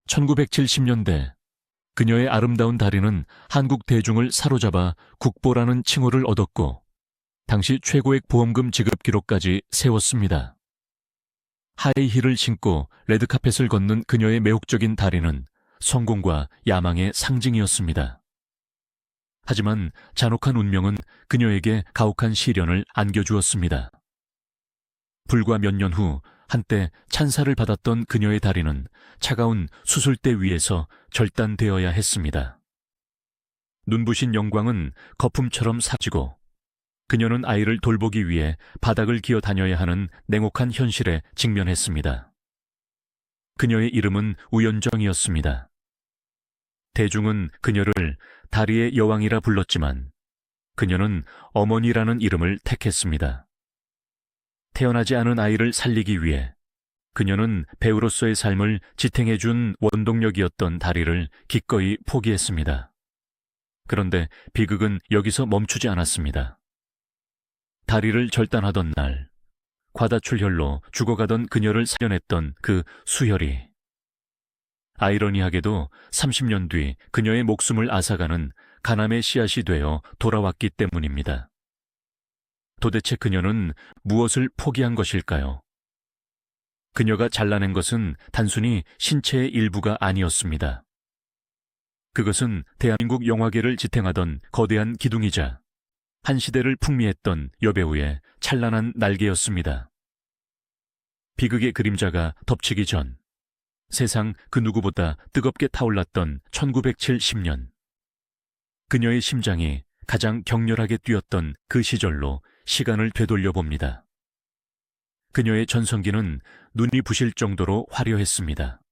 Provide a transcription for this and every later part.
1970년대 그녀의 아름다운 다리는 한국 대중을 사로잡아 국보라는 칭호를 얻었고 당시 최고액 보험금 지급 기록까지 세웠습니다. 하이힐을 신고 레드카펫을 걷는 그녀의 매혹적인 다리는 성공과 야망의 상징이었습니다. 하지만 잔혹한 운명은 그녀에게 가혹한 시련을 안겨주었습니다. 불과 몇 년 후 한때 찬사를 받았던 그녀의 다리는 차가운 수술대 위에서 절단되어야 했습니다. 눈부신 영광은 거품처럼 사라지고 그녀는 아이를 돌보기 위해 바닥을 기어 다녀야 하는 냉혹한 현실에 직면했습니다. 그녀의 이름은 우연정이었습니다. 대중은 그녀를 다리의 여왕이라 불렀지만 그녀는 어머니라는 이름을 택했습니다. 태어나지 않은 아이를 살리기 위해 그녀는 배우로서의 삶을 지탱해준 원동력이었던 다리를 기꺼이 포기했습니다. 그런데 비극은 여기서 멈추지 않았습니다. 다리를 절단하던 날, 과다출혈로 죽어가던 그녀를 살려냈던 그 수혈이 아이러니하게도 30년 뒤 그녀의 목숨을 앗아가는 간암의 씨앗이 되어 돌아왔기 때문입니다. 도대체 그녀는 무엇을 포기한 것일까요? 그녀가 잘라낸 것은 단순히 신체의 일부가 아니었습니다. 그것은 대한민국 영화계를 지탱하던 거대한 기둥이자 한 시대를 풍미했던 여배우의 찬란한 날개였습니다. 비극의 그림자가 덮치기 전 세상 그 누구보다 뜨겁게 타올랐던 1970년. 그녀의 심장이 가장 격렬하게 뛰었던 그 시절로 시간을 되돌려 봅니다. 그녀의 전성기는 눈이 부실 정도로 화려했습니다.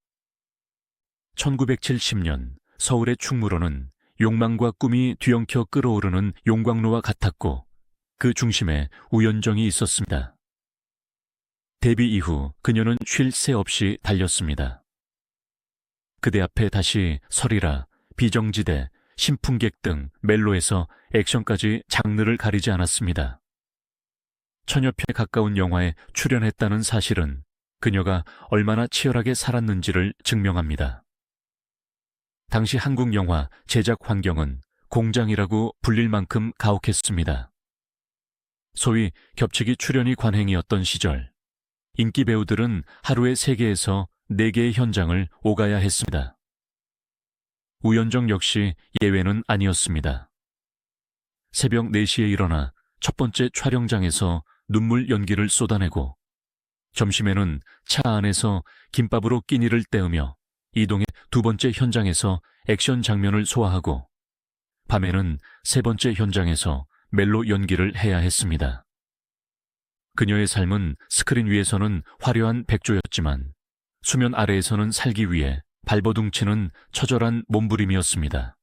1970년 서울의 충무로는 욕망과 꿈이 뒤엉켜 끓어오르는 용광로와 같았고 그 중심에 우연정이 있었습니다. 데뷔 이후 그녀는 쉴 새 없이 달렸습니다. 그대 앞에 다시 서리라, 비정지대, 신풍객 등 멜로에서 액션까지 장르를 가리지 않았습니다. 천여 편에 가까운 영화에 출연했다는 사실은 그녀가 얼마나 치열하게 살았는지를 증명합니다. 당시 한국 영화 제작 환경은 공장이라고 불릴 만큼 가혹했습니다. 소위 겹치기 출연이 관행이었던 시절, 인기 배우들은 하루에 3개에서 4개의 현장을 오가야 했습니다. 우연정 역시 예외는 아니었습니다. 새벽 4시에 일어나 첫 번째 촬영장에서 눈물 연기를 쏟아내고 점심에는 차 안에서 김밥으로 끼니를 때우며 이동의 2번째 현장에서 액션 장면을 소화하고 밤에는 3번째 현장에서 멜로 연기를 해야 했습니다. 그녀의 삶은 스크린 위에서는 화려한 백조였지만 수면 아래에서는 살기 위해 발버둥치는 처절한 몸부림이었습니다.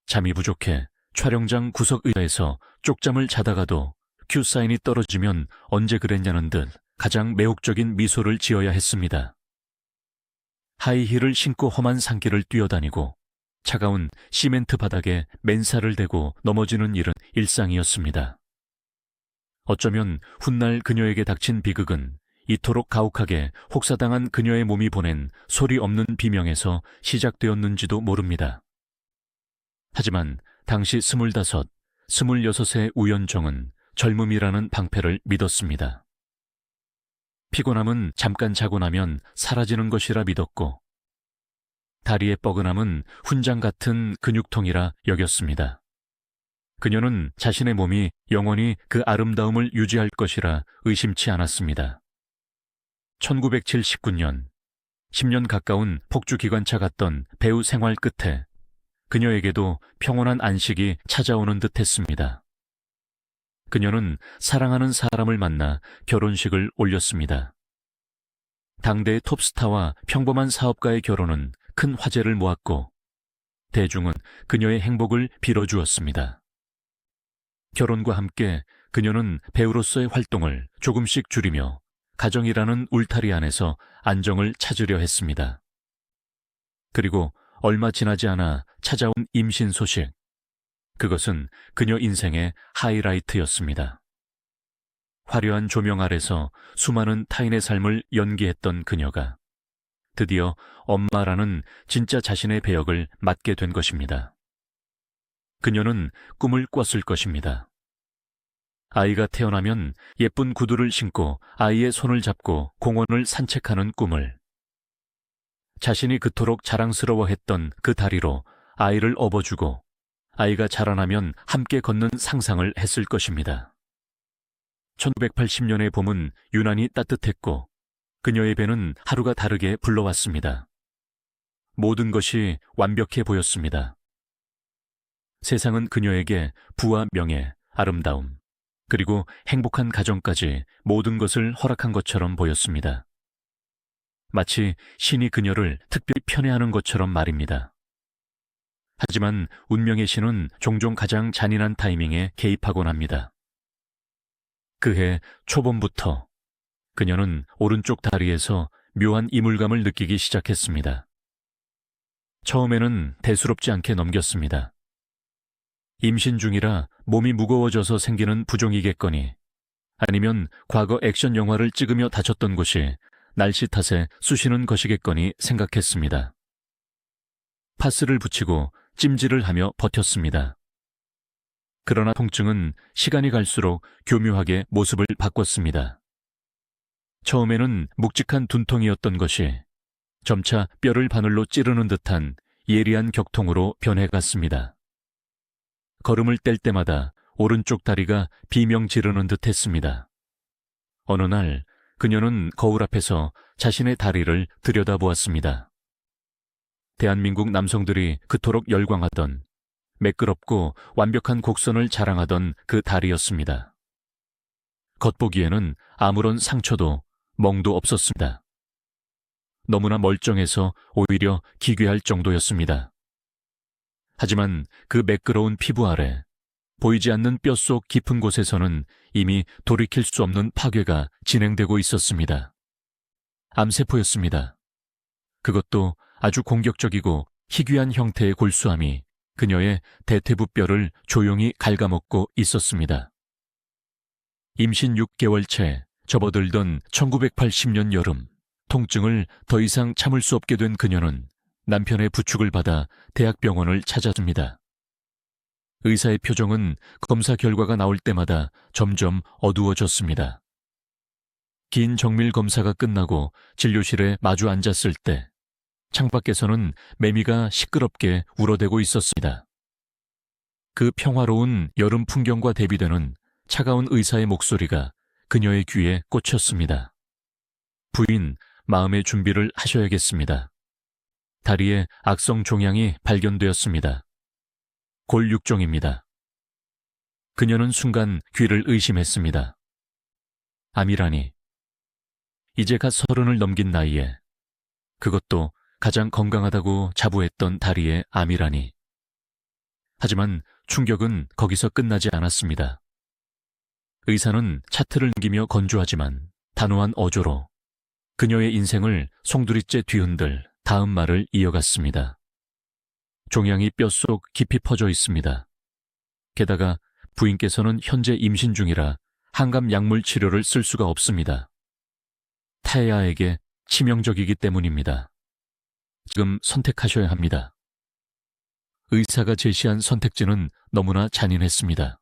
잠이 부족해 촬영장 구석 의자에서 쪽잠을 자다가도 큐사인이 떨어지면 언제 그랬냐는 듯 가장 매혹적인 미소를 지어야 했습니다. 하이힐을 신고 험한 산길을 뛰어다니고 차가운 시멘트 바닥에 맨살을 대고 넘어지는 일은 일상이었습니다. 어쩌면 훗날 그녀에게 닥친 비극은 이토록 가혹하게 혹사당한 그녀의 몸이 보낸 소리 없는 비명에서 시작되었는지도 모릅니다. 하지만 당시 25, 26의 우연정은 젊음이라는 방패를 믿었습니다. 피곤함은 잠깐 자고 나면 사라지는 것이라 믿었고 다리의 뻐근함은 훈장 같은 근육통이라 여겼습니다. 그녀는 자신의 몸이 영원히 그 아름다움을 유지할 것이라 의심치 않았습니다. 1979년 10년 가까운 폭주기관차 같던 배우 생활 끝에 그녀에게도 평온한 안식이 찾아오는 듯 했습니다. 그녀는 사랑하는 사람을 만나 결혼식을 올렸습니다. 당대의 톱스타와 평범한 사업가의 결혼은 큰 화제를 모았고 대중은 그녀의 행복을 빌어주었습니다. 결혼과 함께 그녀는 배우로서의 활동을 조금씩 줄이며 가정이라는 울타리 안에서 안정을 찾으려 했습니다. 그리고 얼마 지나지 않아 찾아온 임신 소식. 그것은 그녀 인생의 하이라이트였습니다. 화려한 조명 아래서 수많은 타인의 삶을 연기했던 그녀가 드디어 엄마라는 진짜 자신의 배역을 맡게 된 것입니다. 그녀는 꿈을 꿨을 것입니다. 아이가 태어나면 예쁜 구두를 신고 아이의 손을 잡고 공원을 산책하는 꿈을, 자신이 그토록 자랑스러워했던 그 다리로 아이를 업어주고 아이가 자라나면 함께 걷는 상상을 했을 것입니다. 1980년의 봄은 유난히 따뜻했고 그녀의 배는 하루가 다르게 불러왔습니다. 모든 것이 완벽해 보였습니다. 세상은 그녀에게 부와 명예, 아름다움, 그리고 행복한 가정까지 모든 것을 허락한 것처럼 보였습니다. 마치 신이 그녀를 특별히 편애하는 것처럼 말입니다. 하지만 운명의 신은 종종 가장 잔인한 타이밍에 개입하곤 합니다. 그해 초봄부터 그녀는 오른쪽 다리에서 묘한 이물감을 느끼기 시작했습니다. 처음에는 대수롭지 않게 넘겼습니다. 임신 중이라 몸이 무거워져서 생기는 부종이겠거니, 아니면 과거 액션 영화를 찍으며 다쳤던 곳이 날씨 탓에 쑤시는 것이겠거니 생각했습니다. 파스를 붙이고 찜질을 하며 버텼습니다. 그러나 통증은 시간이 갈수록 교묘하게 모습을 바꿨습니다. 처음에는 묵직한 둔통이었던 것이 점차 뼈를 바늘로 찌르는 듯한 예리한 격통으로 변해갔습니다. 걸음을 뗄 때마다 오른쪽 다리가 비명 지르는 듯 했습니다. 어느 날 그녀는 거울 앞에서 자신의 다리를 들여다보았습니다. 대한민국 남성들이 그토록 열광하던, 매끄럽고 완벽한 곡선을 자랑하던 그 다리였습니다. 겉보기에는 아무런 상처도 멍도 없었습니다. 너무나 멀쩡해서 오히려 기괴할 정도였습니다. 하지만 그 매끄러운 피부 아래, 보이지 않는 뼛속 깊은 곳에서는 이미 돌이킬 수 없는 파괴가 진행되고 있었습니다. 암세포였습니다. 그것도 아주 공격적이고 희귀한 형태의 골수암이 그녀의 대퇴부뼈를 조용히 갉아먹고 있었습니다. 임신 6개월 채 접어들던 1980년 여름, 통증을 더 이상 참을 수 없게 된 그녀는 남편의 부축을 받아 대학병원을 찾았습니다. 의사의 표정은 검사 결과가 나올 때마다 점점 어두워졌습니다. 긴 정밀 검사가 끝나고 진료실에 마주 앉았을 때 창밖에서는 매미가 시끄럽게 울어대고 있었습니다. 그 평화로운 여름 풍경과 대비되는 차가운 의사의 목소리가 그녀의 귀에 꽂혔습니다. 부인, 마음의 준비를 하셔야겠습니다. 다리에 악성 종양이 발견되었습니다. 골육종입니다. 그녀는 순간 귀를 의심했습니다. 암이라니. 이제 갓 30을 넘긴 나이에, 그것도 가장 건강하다고 자부했던 다리에 암이라니. 하지만 충격은 거기서 끝나지 않았습니다. 의사는 차트를 넘기며 건조하지만 단호한 어조로 그녀의 인생을 송두리째 뒤흔들 다음 말을 이어갔습니다. 종양이 뼛속 깊이 퍼져 있습니다. 게다가 부인께서는 현재 임신 중이라 항암 약물 치료를 쓸 수가 없습니다. 타해아에게 치명적이기 때문입니다. 지금 선택하셔야 합니다. 의사가 제시한 선택지는 너무나 잔인했습니다.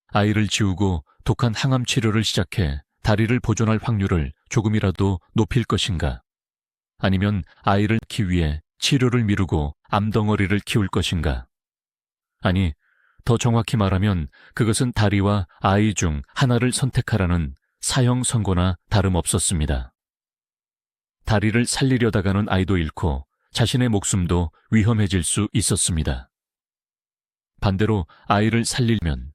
아이를 지우고 독한 항암 치료를 시작해 다리를 보존할 확률을 조금이라도 높일 것인가? 아니면 아이를 낳기 위해 치료를 미루고 암덩어리를 키울 것인가? 아니, 더 정확히 말하면 그것은 다리와 아이 중 하나를 선택하라는 사형 선고나 다름없었습니다. 다리를 살리려다가는 아이도 잃고 자신의 목숨도 위험해질 수 있었습니다. 반대로 아이를 살리면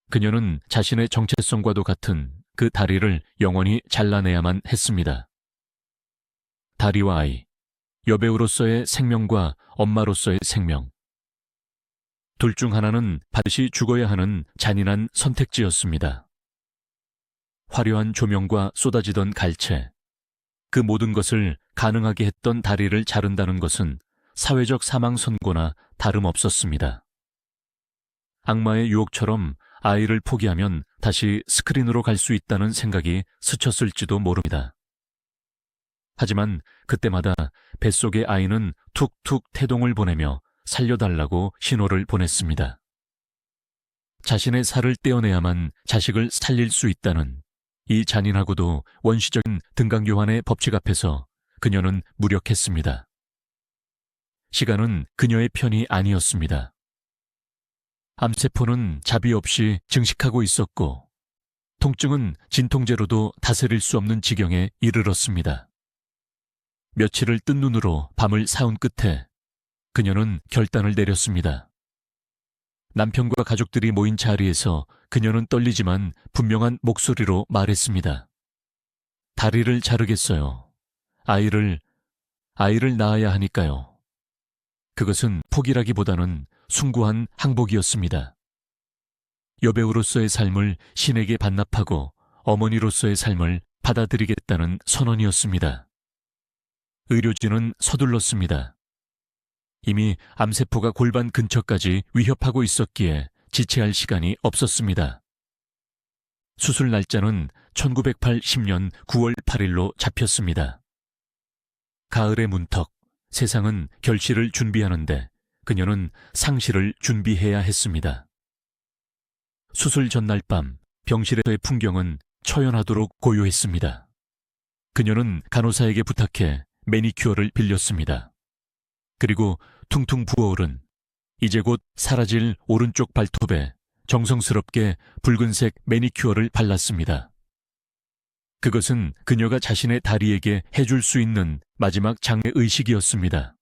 그녀는 자신의 정체성과도 같은 그 다리를 영원히 잘라내야만 했습니다. 다리와 아이, 여배우로서의 생명과 엄마로서의 생명. 둘 중 하나는 반드시 죽어야 하는 잔인한 선택지였습니다. 화려한 조명과 쏟아지던 갈채, 그 모든 것을 가능하게 했던 다리를 자른다는 것은 사회적 사망 선고나 다름없었습니다. 악마의 유혹처럼 아이를 포기하면 다시 스크린으로 갈 수 있다는 생각이 스쳤을지도 모릅니다. 하지만 그때마다 뱃속의 아이는 툭툭 태동을 보내며 살려달라고 신호를 보냈습니다. 자신의 살을 떼어내야만 자식을 살릴 수 있다는 이 잔인하고도 원시적인 등강교환의 법칙 앞에서 그녀는 무력했습니다. 시간은 그녀의 편이 아니었습니다. 암세포는 자비 없이 증식하고 있었고 통증은 진통제로도 다스릴 수 없는 지경에 이르렀습니다. 며칠을 뜬 눈으로 밤을 사운 끝에 그녀는 결단을 내렸습니다. 남편과 가족들이 모인 자리에서 그녀는 떨리지만 분명한 목소리로 말했습니다. 다리를 자르겠어요. 아이를 낳아야 하니까요. 그것은 포기라기보다는 숭고한 항복이었습니다. 여배우로서의 삶을 신에게 반납하고 어머니로서의 삶을 받아들이겠다는 선언이었습니다. 의료진은 서둘렀습니다. 이미 암세포가 골반 근처까지 위협하고 있었기에 지체할 시간이 없었습니다. 수술 날짜는 1980년 9월 8일로 잡혔습니다. 가을의 문턱, 세상은 결실을 준비하는데 그녀는 상실을 준비해야 했습니다. 수술 전날 밤 병실에서의 풍경은 처연하도록 고요했습니다. 그녀는 간호사에게 부탁해 매니큐어를 빌렸습니다. 그리고 퉁퉁 부어오른 이제 곧 사라질 오른쪽 발톱에 정성스럽게 붉은색 매니큐어를 발랐습니다. 그것은 그녀가 자신의 다리에게 해줄 수 있는 마지막 장례의식이었습니다.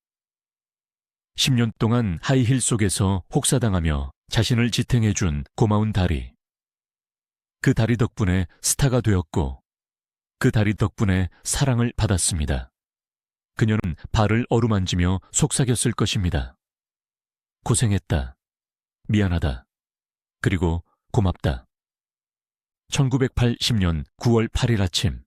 10년 동안 하이힐 속에서 혹사당하며 자신을 지탱해준 고마운 다리. 그 다리 덕분에 스타가 되었고 그 다리 덕분에 사랑을 받았습니다. 그녀는 발을 어루만지며 속삭였을 것입니다. 고생했다. 미안하다. 그리고 고맙다. 1980년 9월 8일 아침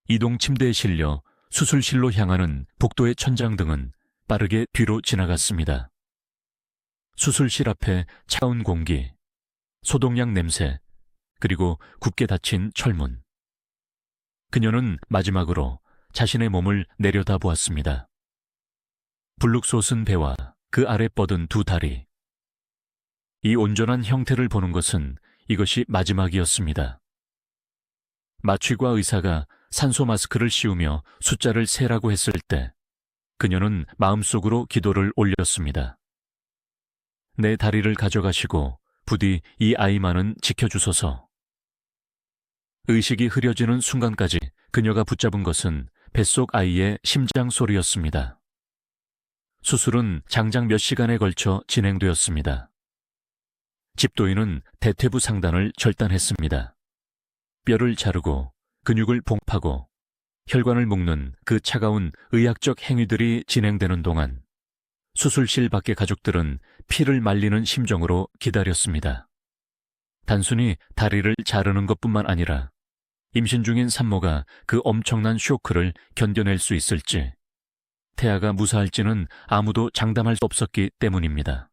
이동 침대에 실려 수술실로 향하는 복도의 천장등은 빠르게 뒤로 지나갔습니다. 수술실 앞에 차가운 공기, 소독약 냄새, 그리고 굳게 닫힌 철문. 그녀는 마지막으로 자신의 몸을 내려다보았습니다. 불룩솟은 배와 그 아래 뻗은 두 다리. 이 온전한 형태를 보는 것은 이것이 마지막이었습니다. 마취과 의사가 산소 마스크를 씌우며 숫자를 세라고 했을 때 그녀는 마음속으로 기도를 올렸습니다. 내 다리를 가져가시고 부디 이 아이만은 지켜주소서. 의식이 흐려지는 순간까지 그녀가 붙잡은 것은 뱃속 아이의 심장 소리였습니다. 수술은 장장 몇 시간에 걸쳐 진행되었습니다. 집도인은 대퇴부 상단을 절단했습니다. 뼈를 자르고 근육을 봉파고 혈관을 묶는 그 차가운 의학적 행위들이 진행되는 동안 수술실 밖의 가족들은 피를 말리는 심정으로 기다렸습니다. 단순히 다리를 자르는 것뿐만 아니라 임신 중인 산모가 그 엄청난 쇼크를 견뎌낼 수 있을지, 태아가 무사할지는 아무도 장담할 수 없었기 때문입니다.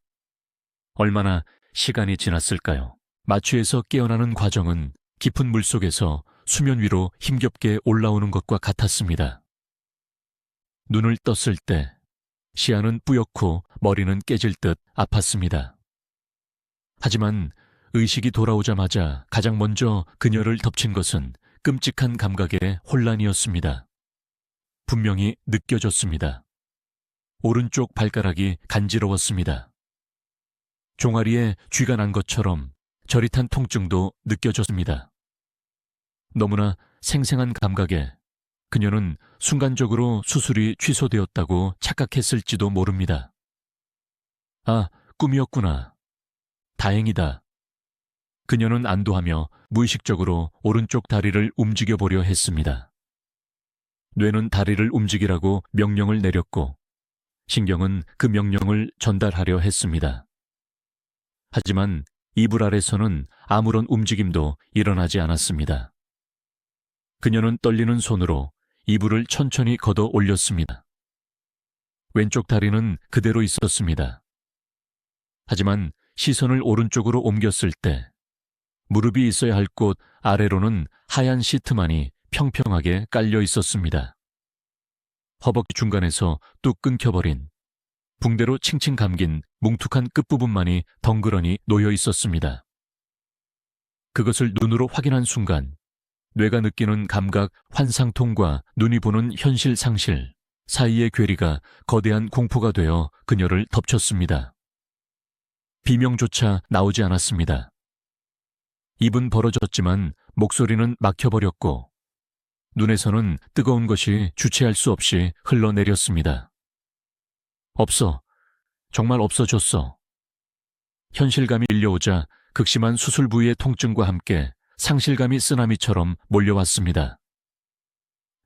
얼마나 시간이 지났을까요? 마취에서 깨어나는 과정은 깊은 물속에서 수면 위로 힘겹게 올라오는 것과 같았습니다. 눈을 떴을 때 시야는 뿌옇고 머리는 깨질 듯 아팠습니다. 하지만 의식이 돌아오자마자 가장 먼저 그녀를 덮친 것은 끔찍한 감각의 혼란이었습니다. 분명히 느껴졌습니다. 오른쪽 발가락이 간지러웠습니다. 종아리에 쥐가 난 것처럼 저릿한 통증도 느껴졌습니다. 너무나 생생한 감각에 그녀는 순간적으로 수술이 취소되었다고 착각했을지도 모릅니다. 아, 꿈이었구나. 다행이다. 그녀는 안도하며 무의식적으로 오른쪽 다리를 움직여보려 했습니다. 뇌는 다리를 움직이라고 명령을 내렸고 신경은 그 명령을 전달하려 했습니다. 하지만 이불 아래서는 아무런 움직임도 일어나지 않았습니다. 그녀는 떨리는 손으로 이불을 천천히 걷어 올렸습니다. 왼쪽 다리는 그대로 있었습니다. 하지만 시선을 오른쪽으로 옮겼을 때 무릎이 있어야 할 곳 아래로는 하얀 시트만이 평평하게 깔려 있었습니다. 허벅지 중간에서 뚝 끊겨버린, 붕대로 칭칭 감긴 뭉툭한 끝부분만이 덩그러니 놓여 있었습니다. 그것을 눈으로 확인한 순간 뇌가 느끼는 감각 환상통과 눈이 보는 현실 상실 사이의 괴리가 거대한 공포가 되어 그녀를 덮쳤습니다. 비명조차 나오지 않았습니다. 입은 벌어졌지만 목소리는 막혀버렸고 눈에서는 뜨거운 것이 주체할 수 없이 흘러내렸습니다. 없어. 정말 없어졌어. 현실감이 밀려오자 극심한 수술 부위의 통증과 함께 상실감이 쓰나미처럼 몰려왔습니다.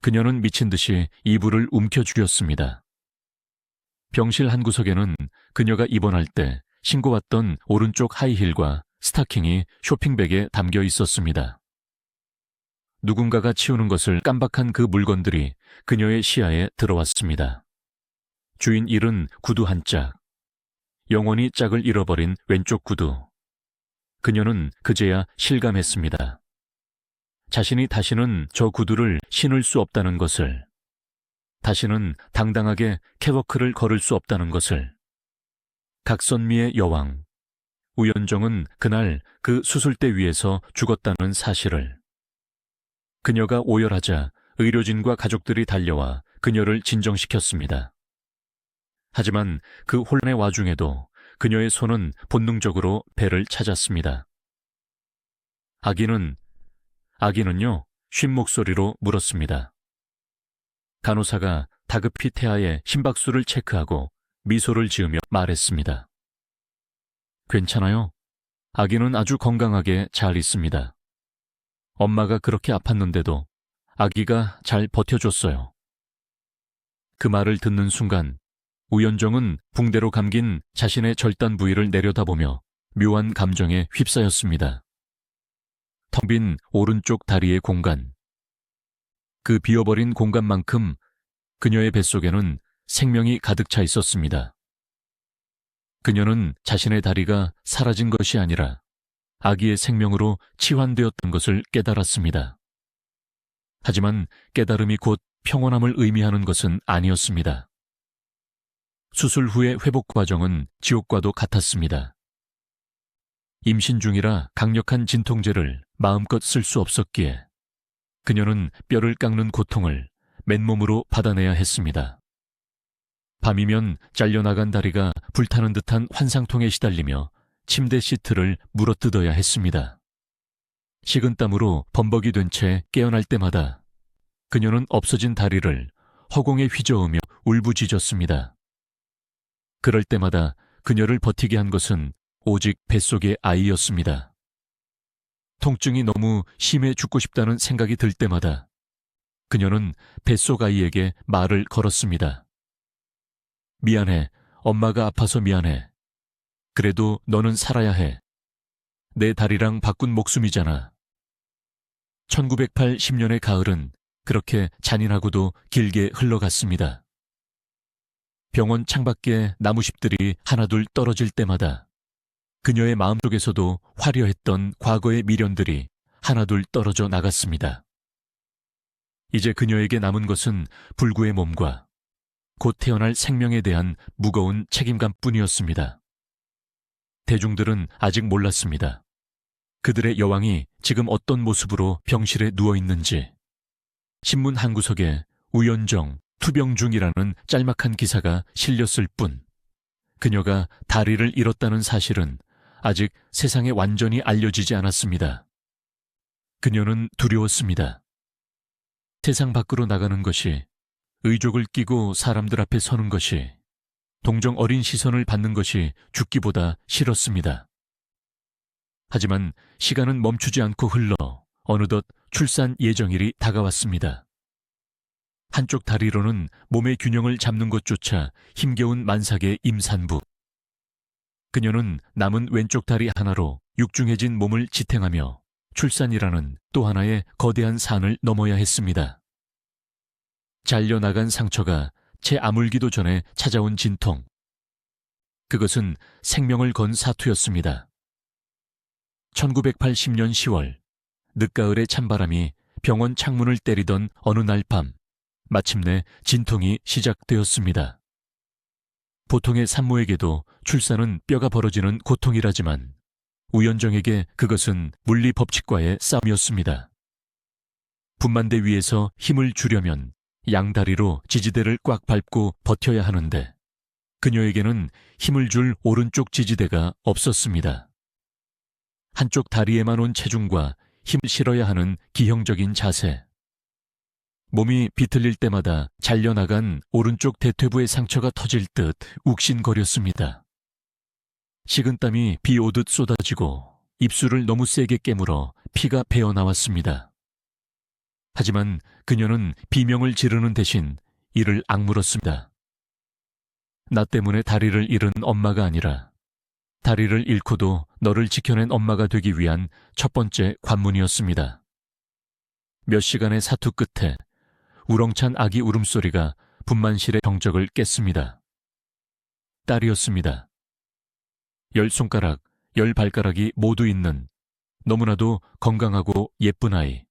그녀는 미친 듯이 이불을 움켜쥐었습니다. 병실 한 구석에는 그녀가 입원할 때 신고 왔던 오른쪽 하이힐과 스타킹이 쇼핑백에 담겨 있었습니다. 누군가가 치우는 것을 깜박한 그 물건들이 그녀의 시야에 들어왔습니다. 주인 잃은 구두 한 짝, 영원히 짝을 잃어버린 왼쪽 구두. 그녀는 그제야 실감했습니다. 자신이 다시는 저 구두를 신을 수 없다는 것을, 다시는 당당하게 catwalk를 걸을 수 없다는 것을. 각선미의 여왕, 우연정은 그날 그 수술대 위에서 죽었다는 사실을. 그녀가 오열하자 의료진과 가족들이 달려와 그녀를 진정시켰습니다. 하지만 그 혼란의 와중에도 그녀의 손은 본능적으로 배를 찾았습니다. 아기는요? 쉰 목소리로 물었습니다. 간호사가 다급히 태아의 심박수를 체크하고 미소를 지으며 말했습니다. 괜찮아요. 아기는 아주 건강하게 잘 있습니다. 엄마가 그렇게 아팠는데도 아기가 잘 버텨줬어요. 그 말을 듣는 순간 우연정은 붕대로 감긴 자신의 절단 부위를 내려다보며 묘한 감정에 휩싸였습니다. 텅 빈 오른쪽 다리의 공간. 그 비어버린 공간만큼 그녀의 뱃속에는 생명이 가득 차 있었습니다. 그녀는 자신의 다리가 사라진 것이 아니라 아기의 생명으로 치환되었던 것을 깨달았습니다. 하지만 깨달음이 곧 평온함을 의미하는 것은 아니었습니다. 수술 후의 회복 과정은 지옥과도 같았습니다. 임신 중이라 강력한 진통제를 마음껏 쓸 수 없었기에 그녀는 뼈를 깎는 고통을 맨몸으로 받아내야 했습니다. 밤이면 잘려나간 다리가 불타는 듯한 환상통에 시달리며 침대 시트를 물어뜯어야 했습니다. 식은땀으로 범벅이 된 채 깨어날 때마다 그녀는 없어진 다리를 허공에 휘저으며 울부짖었습니다. 그럴 때마다 그녀를 버티게 한 것은 오직 뱃속의 아이였습니다. 통증이 너무 심해 죽고 싶다는 생각이 들 때마다 그녀는 뱃속 아이에게 말을 걸었습니다. 미안해. 엄마가 아파서 미안해. 그래도 너는 살아야 해. 내 다리랑 바꾼 목숨이잖아. 1980년의 가을은 그렇게 잔인하고도 길게 흘러갔습니다. 병원 창밖에 나무십들이 하나둘 떨어질 때마다 그녀의 마음속에서도 화려했던 과거의 미련들이 하나둘 떨어져 나갔습니다. 이제 그녀에게 남은 것은 불구의 몸과 곧 태어날 생명에 대한 무거운 책임감뿐이었습니다. 대중들은 아직 몰랐습니다. 그들의 여왕이 지금 어떤 모습으로 병실에 누워있는지. 신문 한 구석에 우연정, 투병 중이라는 짤막한 기사가 실렸을 뿐 그녀가 다리를 잃었다는 사실은 아직 세상에 완전히 알려지지 않았습니다. 그녀는 두려웠습니다. 세상 밖으로 나가는 것이, 의족을 끼고 사람들 앞에 서는 것이, 동정 어린 시선을 받는 것이 죽기보다 싫었습니다. 하지만 시간은 멈추지 않고 흘러 어느덧 출산 예정일이 다가왔습니다. 한쪽 다리로는 몸의 균형을 잡는 것조차 힘겨운 만삭의 임산부. 그녀는 남은 왼쪽 다리 하나로 육중해진 몸을 지탱하며 출산이라는 또 하나의 거대한 산을 넘어야 했습니다. 잘려나간 상처가 채 아물기도 전에 찾아온 진통. 그것은 생명을 건 사투였습니다. 1980년 10월, 늦가을의 찬바람이 병원 창문을 때리던 어느 날 밤, 마침내 진통이 시작되었습니다. 보통의 산모에게도 출산은 뼈가 벌어지는 고통이라지만 우연정에게 그것은 물리 법칙과의 싸움이었습니다. 분만대 위에서 힘을 주려면 양다리로 지지대를 꽉 밟고 버텨야 하는데 그녀에게는 힘을 줄 오른쪽 지지대가 없었습니다. 한쪽 다리에만 온 체중과 힘을 실어야 하는 기형적인 자세. 몸이 비틀릴 때마다 잘려나간 오른쪽 대퇴부의 상처가 터질 듯 욱신거렸습니다. 식은땀이 비 오듯 쏟아지고 입술을 너무 세게 깨물어 피가 배어나왔습니다. 하지만 그녀는 비명을 지르는 대신 이를 악물었습니다. 나 때문에 다리를 잃은 엄마가 아니라 다리를 잃고도 너를 지켜낸 엄마가 되기 위한 첫 번째 관문이었습니다. 몇 시간의 사투 끝에 우렁찬 아기 울음소리가 분만실의 정적을 깼습니다. 딸이었습니다. 10손가락, 10발가락이 모두 있는 너무나도 건강하고 예쁜 아이.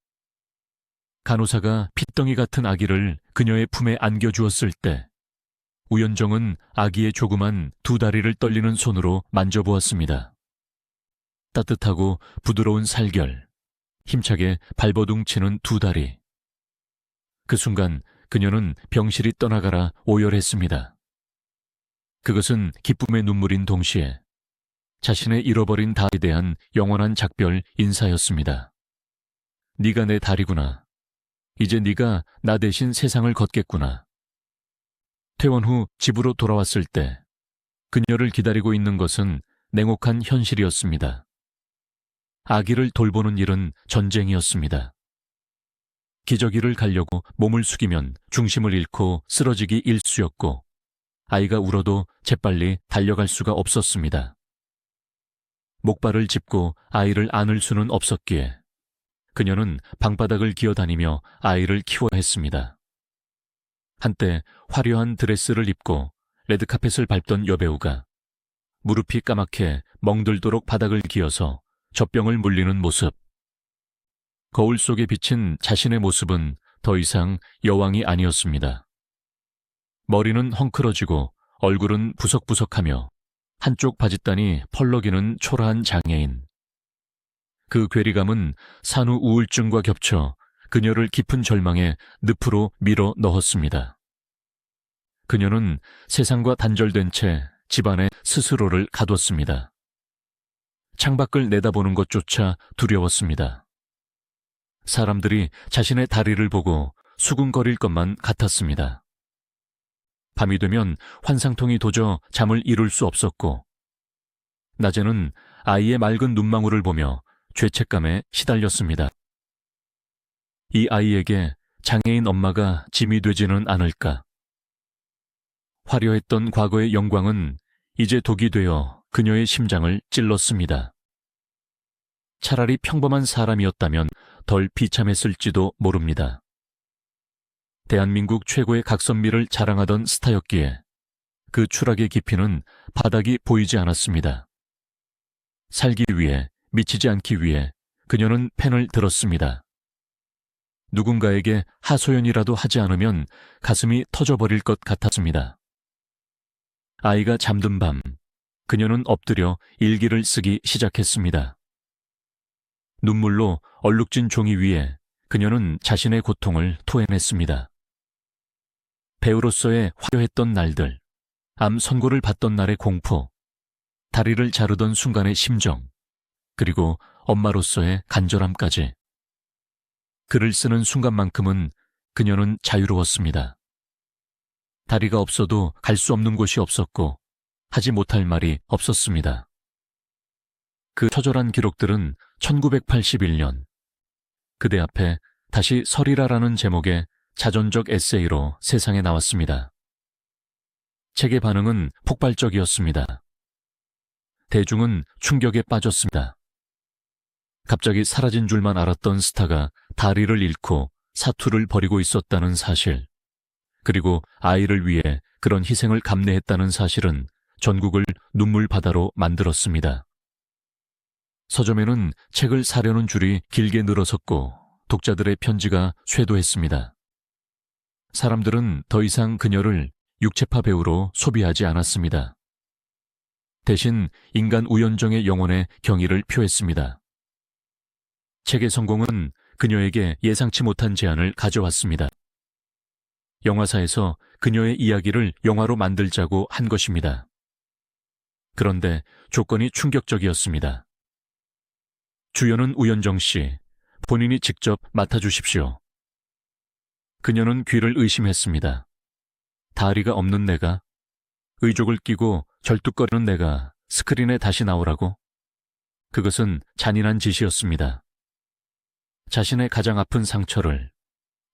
간호사가 핏덩이 같은 아기를 그녀의 품에 안겨주었을 때 우연정은 아기의 조그만 두 다리를 떨리는 손으로 만져보았습니다. 따뜻하고 부드러운 살결, 힘차게 발버둥 치는 두 다리. 그 순간 그녀는 병실이 떠나가라 오열했습니다. 그것은 기쁨의 눈물인 동시에 자신의 잃어버린 다리에 대한 영원한 작별 인사였습니다. 네가 내 다리구나. 이제 네가 나 대신 세상을 걷겠구나. 퇴원 후 집으로 돌아왔을 때 그녀를 기다리고 있는 것은 냉혹한 현실이었습니다. 아기를 돌보는 일은 전쟁이었습니다. 기저귀를 갈려고 몸을 숙이면 중심을 잃고 쓰러지기 일쑤였고 아이가 울어도 재빨리 달려갈 수가 없었습니다. 목발을 짚고 아이를 안을 수는 없었기에 그녀는 방바닥을 기어다니며 아이를 키워야 했습니다. 한때 화려한 드레스를 입고 레드카펫을 밟던 여배우가 무릎이 까맣게 멍들도록 바닥을 기어서 젖병을 물리는 모습. 거울 속에 비친 자신의 모습은 더 이상 여왕이 아니었습니다. 머리는 헝클어지고 얼굴은 부석부석하며 한쪽 바짓단이 펄럭이는 초라한 장애인. 그 괴리감은 산후 우울증과 겹쳐 그녀를 깊은 절망의 늪으로 밀어 넣었습니다. 그녀는 세상과 단절된 채 집안에 스스로를 가뒀습니다. 창밖을 내다보는 것조차 두려웠습니다. 사람들이 자신의 다리를 보고 수군거릴 것만 같았습니다. 밤이 되면 환상통이 도저 잠을 이룰 수 없었고 낮에는 아이의 맑은 눈망울을 보며 죄책감에 시달렸습니다. 이 아이에게 장애인 엄마가 짐이 되지는 않을까. 화려했던 과거의 영광은 이제 독이 되어 그녀의 심장을 찔렀습니다. 차라리 평범한 사람이었다면 덜 비참했을지도 모릅니다. 대한민국 최고의 각선미를 자랑하던 스타였기에 그 추락의 깊이는 바닥이 보이지 않았습니다. 살기 위해, 미치지 않기 위해 그녀는 펜을 들었습니다. 누군가에게 하소연이라도 하지 않으면 가슴이 터져버릴 것 같았습니다. 아이가 잠든 밤, 그녀는 엎드려 일기를 쓰기 시작했습니다. 눈물로 얼룩진 종이 위에 그녀는 자신의 고통을 토해냈습니다. 배우로서의 화려했던 날들, 암 선고를 받던 날의 공포, 다리를 자르던 순간의 심정, 그리고 엄마로서의 간절함까지. 글을 쓰는 순간만큼은 그녀는 자유로웠습니다. 다리가 없어도 갈 수 없는 곳이 없었고 하지 못할 말이 없었습니다. 그 처절한 기록들은 1981년 그대 앞에 다시 서리라라는 제목의 자전적 에세이로 세상에 나왔습니다. 책의 반응은 폭발적이었습니다. 대중은 충격에 빠졌습니다. 갑자기 사라진 줄만 알았던 스타가 다리를 잃고 사투를 벌이고 있었다는 사실, 그리고 아이를 위해 그런 희생을 감내했다는 사실은 전국을 눈물바다로 만들었습니다. 서점에는 책을 사려는 줄이 길게 늘어섰고 독자들의 편지가 쇄도했습니다. 사람들은 더 이상 그녀를 육체파 배우로 소비하지 않았습니다. 대신 인간 우연정의 영혼에 경의를 표했습니다. 책의 성공은 그녀에게 예상치 못한 제안을 가져왔습니다. 영화사에서 그녀의 이야기를 영화로 만들자고 한 것입니다. 그런데 조건이 충격적이었습니다. 주연은 우연정 씨, 본인이 직접 맡아주십시오. 그녀는 귀를 의심했습니다. 다리가 없는 내가, 의족을 끼고 절뚝거리는 내가 스크린에 다시 나오라고? 그것은 잔인한 짓이었습니다. 자신의 가장 아픈 상처를,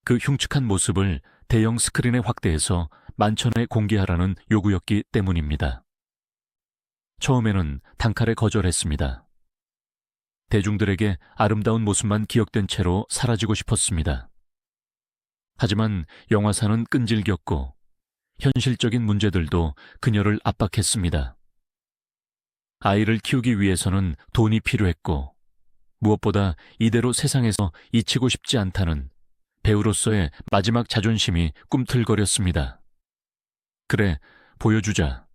그 흉측한 모습을 대형 스크린에 확대해서 만천에 공개하라는 요구였기 때문입니다. 처음에는 단칼에 거절했습니다. 대중들에게 아름다운 모습만 기억된 채로 사라지고 싶었습니다. 하지만 영화사는 끈질겼고 현실적인 문제들도 그녀를 압박했습니다. 아이를 키우기 위해서는 돈이 필요했고 무엇보다 이대로 세상에서 잊히고 싶지 않다는 배우로서의 마지막 자존심이 꿈틀거렸습니다. 그래, 보여주자.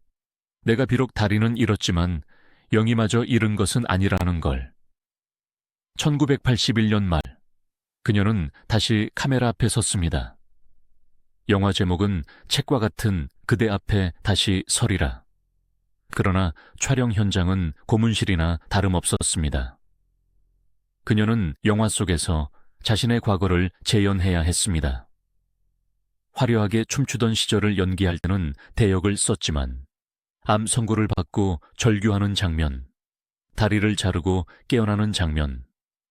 내가 비록 다리는 잃었지만 영희마저 잃은 것은 아니라는 걸. 1981년 말, 그녀는 다시 카메라 앞에 섰습니다. 영화 제목은 책과 같은 그대 앞에 다시 서리라. 그러나 촬영 현장은 고문실이나 다름없었습니다. 그녀는 영화 속에서 자신의 과거를 재연해야 했습니다. 화려하게 춤추던 시절을 연기할 때는 대역을 썼지만 암 선고를 받고 절규하는 장면, 다리를 자르고 깨어나는 장면,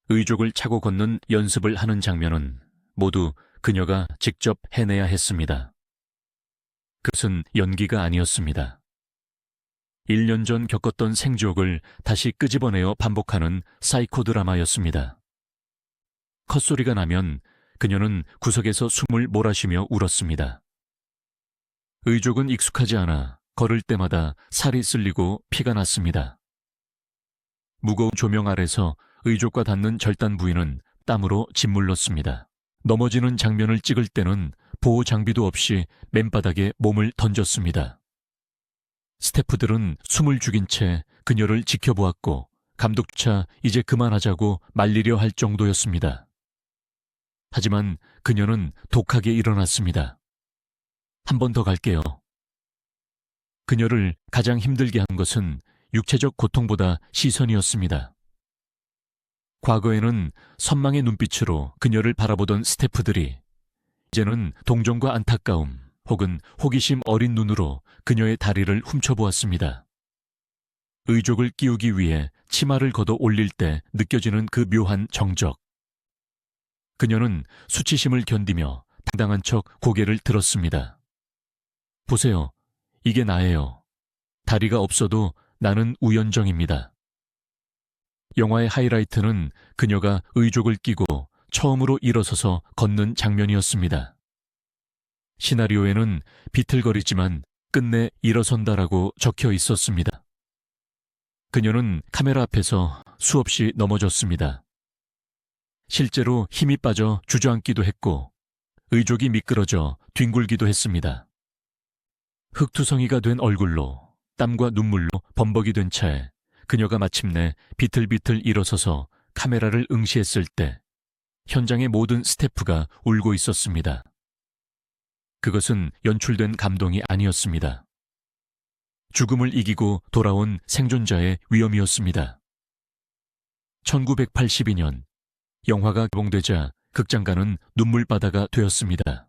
의족을 차고 걷는 연습을 하는 장면은 모두 그녀가 직접 해내야 했습니다. 그것은 연기가 아니었습니다. 1년 전 겪었던 생지옥을 다시 끄집어내어 반복하는 사이코 드라마였습니다. 컷소리가 나면 그녀는 구석에서 숨을 몰아쉬며 울었습니다. 의족은 익숙하지 않아 걸을 때마다 살이 쓸리고 피가 났습니다. 무거운 조명 아래서 의족과 닿는 절단 부위는 땀으로 짓물렀습니다. 넘어지는 장면을 찍을 때는 보호 장비도 없이 맨바닥에 몸을 던졌습니다. 스태프들은 숨을 죽인 채 그녀를 지켜보았고 감독차 이제 그만하자고 말리려 할 정도였습니다. 하지만 그녀는 독하게 일어났습니다. 한 번 더 갈게요. 그녀를 가장 힘들게 한 것은 육체적 고통보다 시선이었습니다. 과거에는 선망의 눈빛으로 그녀를 바라보던 스태프들이 이제는 동정과 안타까움 혹은 호기심 어린 눈으로 그녀의 다리를 훔쳐보았습니다. 의족을 끼우기 위해 치마를 걷어 올릴 때 느껴지는 그 묘한 정적. 그녀는 수치심을 견디며 당당한 척 고개를 들었습니다. 보세요. 이게 나예요. 다리가 없어도 나는 우연정입니다. 영화의 하이라이트는 그녀가 의족을 끼고 처음으로 일어서서 걷는 장면이었습니다. 시나리오에는 비틀거리지만 끝내 일어선다라고 적혀 있었습니다. 그녀는 카메라 앞에서 수없이 넘어졌습니다. 실제로 힘이 빠져 주저앉기도 했고 의족이 미끄러져 뒹굴기도 했습니다. 흙투성이가 된 얼굴로 땀과 눈물로 범벅이 된 차에 그녀가 마침내 비틀비틀 일어서서 카메라를 응시했을 때 현장의 모든 스태프가 울고 있었습니다. 그것은 연출된 감동이 아니었습니다. 죽음을 이기고 돌아온 생존자의 위엄이었습니다. 1982년 영화가 개봉되자 극장가는 눈물바다가 되었습니다.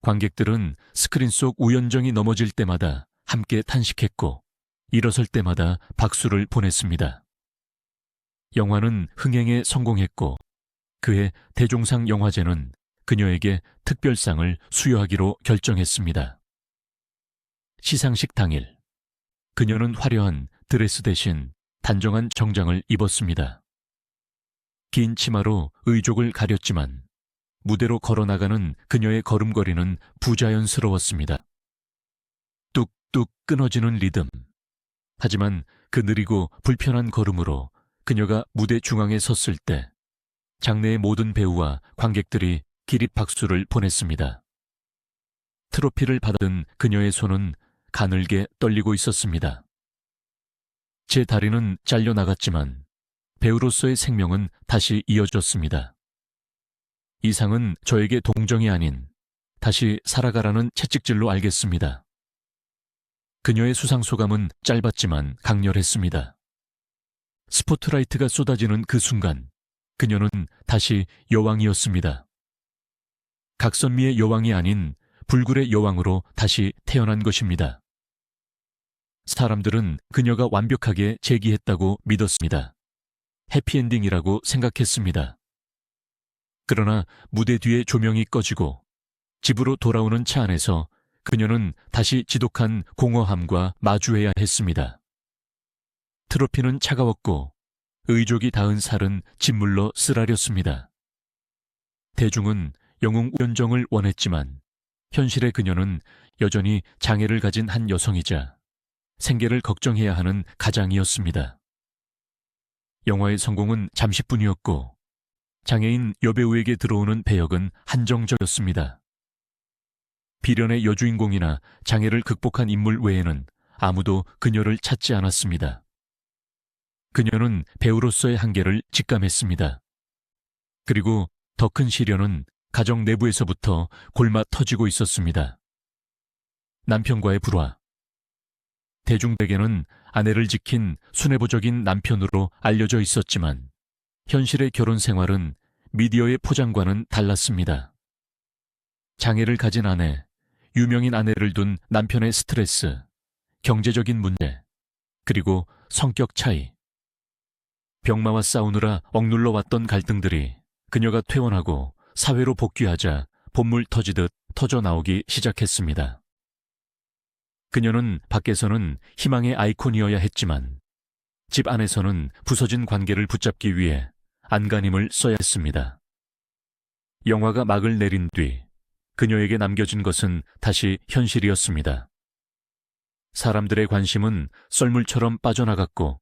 관객들은 스크린 속 우연정이 넘어질 때마다 함께 탄식했고 일어설 때마다 박수를 보냈습니다. 영화는 흥행에 성공했고 그해 대종상 영화제는 그녀에게 특별상을 수여하기로 결정했습니다. 시상식 당일, 그녀는 화려한 드레스 대신 단정한 정장을 입었습니다. 긴 치마로 의족을 가렸지만 무대로 걸어나가는 그녀의 걸음걸이는 부자연스러웠습니다. 뚝뚝 끊어지는 리듬. 하지만 그 느리고 불편한 걸음으로 그녀가 무대 중앙에 섰을 때 장내의 모든 배우와 관객들이 기립박수를 보냈습니다. 트로피를 받은 그녀의 손은 가늘게 떨리고 있었습니다. 제 다리는 잘려나갔지만 배우로서의 생명은 다시 이어졌습니다. 이 상은 저에게 동정이 아닌 다시 살아가라는 채찍질로 알겠습니다. 그녀의 수상소감은 짧았지만 강렬했습니다. 스포트라이트가 쏟아지는 그 순간 그녀는 다시 여왕이었습니다. 각선미의 여왕이 아닌 불굴의 여왕으로 다시 태어난 것입니다. 사람들은 그녀가 완벽하게 재기했다고 믿었습니다. 해피엔딩이라고 생각했습니다. 그러나 무대 뒤에 조명이 꺼지고 집으로 돌아오는 차 안에서 그녀는 다시 지독한 공허함과 마주해야 했습니다. 트로피는 차가웠고 의족이 닿은 살은 짓물로 쓰라렸습니다. 대중은 영웅 우연정을 원했지만 현실의 그녀는 여전히 장애를 가진 한 여성이자 생계를 걱정해야 하는 가장이었습니다. 영화의 성공은 잠시뿐이었고 장애인 여배우에게 들어오는 배역은 한정적이었습니다. 비련의 여주인공이나 장애를 극복한 인물 외에는 아무도 그녀를 찾지 않았습니다. 그녀는 배우로서의 한계를 직감했습니다. 그리고 더 큰 시련은 가정 내부에서부터 골마 터지고 있었습니다. 남편과의 불화. 대중에게는 아내를 지킨 순애보적인 남편으로 알려져 있었지만 현실의 결혼 생활은 미디어의 포장과는 달랐습니다. 장애를 가진 아내, 유명인 아내를 둔 남편의 스트레스, 경제적인 문제, 그리고 성격 차이. 병마와 싸우느라 억눌러 왔던 갈등들이 그녀가 퇴원하고 사회로 복귀하자 봇물 터지듯 터져나오기 시작했습니다. 그녀는 밖에서는 희망의 아이콘이어야 했지만 집 안에서는 부서진 관계를 붙잡기 위해 안간힘을 써야 했습니다. 영화가 막을 내린 뒤 그녀에게 남겨진 것은 다시 현실이었습니다. 사람들의 관심은 썰물처럼 빠져나갔고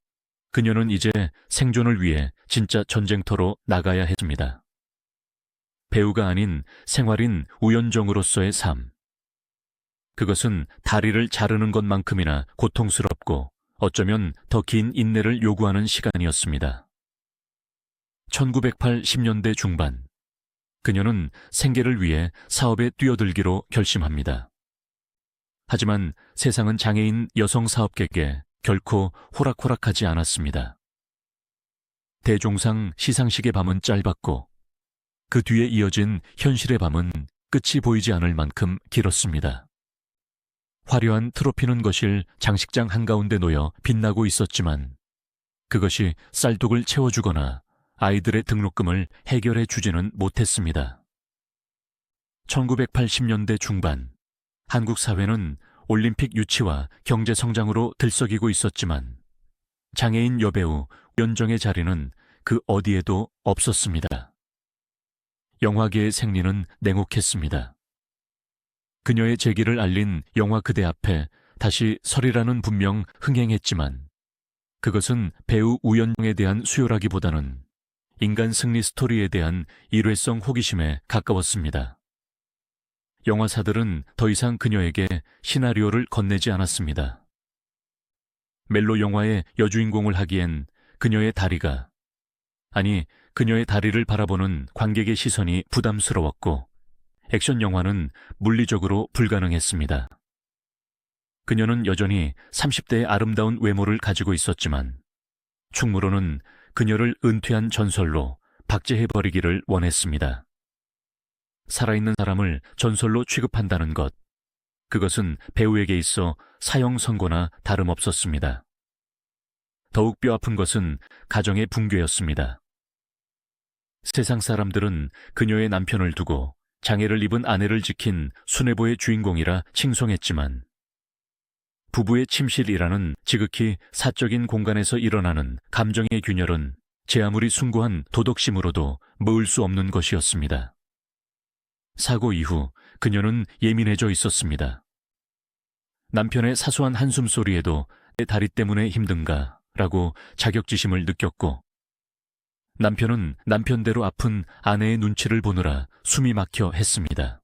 그녀는 이제 생존을 위해 진짜 전쟁터로 나가야 했습니다. 배우가 아닌 생활인 우연정으로서의 삶. 그것은 다리를 자르는 것만큼이나 고통스럽고 어쩌면 더 긴 인내를 요구하는 시간이었습니다. 1980년대 중반, 그녀는 생계를 위해 사업에 뛰어들기로 결심합니다. 하지만 세상은 장애인 여성 사업객에게 결코 호락호락하지 않았습니다. 대종상 시상식의 밤은 짧았고 그 뒤에 이어진 현실의 밤은 끝이 보이지 않을 만큼 길었습니다. 화려한 트로피는 거실 장식장 한가운데 놓여 빛나고 있었지만 그것이 쌀독을 채워주거나 아이들의 등록금을 해결해 주지는 못했습니다. 1980년대 중반, 한국 사회는 올림픽 유치와 경제 성장으로 들썩이고 있었지만 장애인 여배우 우연정의 자리는 그 어디에도 없었습니다. 영화계의 생리는 냉혹했습니다. 그녀의 재기를 알린 영화 그대 앞에 다시 서리라는 분명 흥행했지만 그것은 배우 우연정에 대한 수요라기보다는 인간 승리 스토리에 대한 일회성 호기심에 가까웠습니다. 영화사들은 더 이상 그녀에게 시나리오를 건네지 않았습니다. 멜로 영화의 여주인공을 하기엔 그녀의 다리가, 아니 그녀의 다리를 바라보는 관객의 시선이 부담스러웠고 액션 영화는 물리적으로 불가능했습니다. 그녀는 여전히 30대의 아름다운 외모를 가지고 있었지만 충무로는 그녀를 은퇴한 전설로 박제해버리기를 원했습니다. 살아있는 사람을 전설로 취급한다는 것, 그것은 배우에게 있어 사형 선고나 다름없었습니다. 더욱 뼈아픈 것은 가정의 붕괴였습니다. 세상 사람들은 그녀의 남편을 두고 장애를 입은 아내를 지킨 순애보의 주인공이라 칭송했지만 부부의 침실이라는 지극히 사적인 공간에서 일어나는 감정의 균열은 제 아무리 숭고한 도덕심으로도 머을 수 없는 것이었습니다. 사고 이후 그녀는 예민해져 있었습니다. 남편의 사소한 한숨소리에도 내 다리 때문에 힘든가 라고 자격지심을 느꼈고 남편은 남편대로 아픈 아내의 눈치를 보느라 숨이 막혀 했습니다.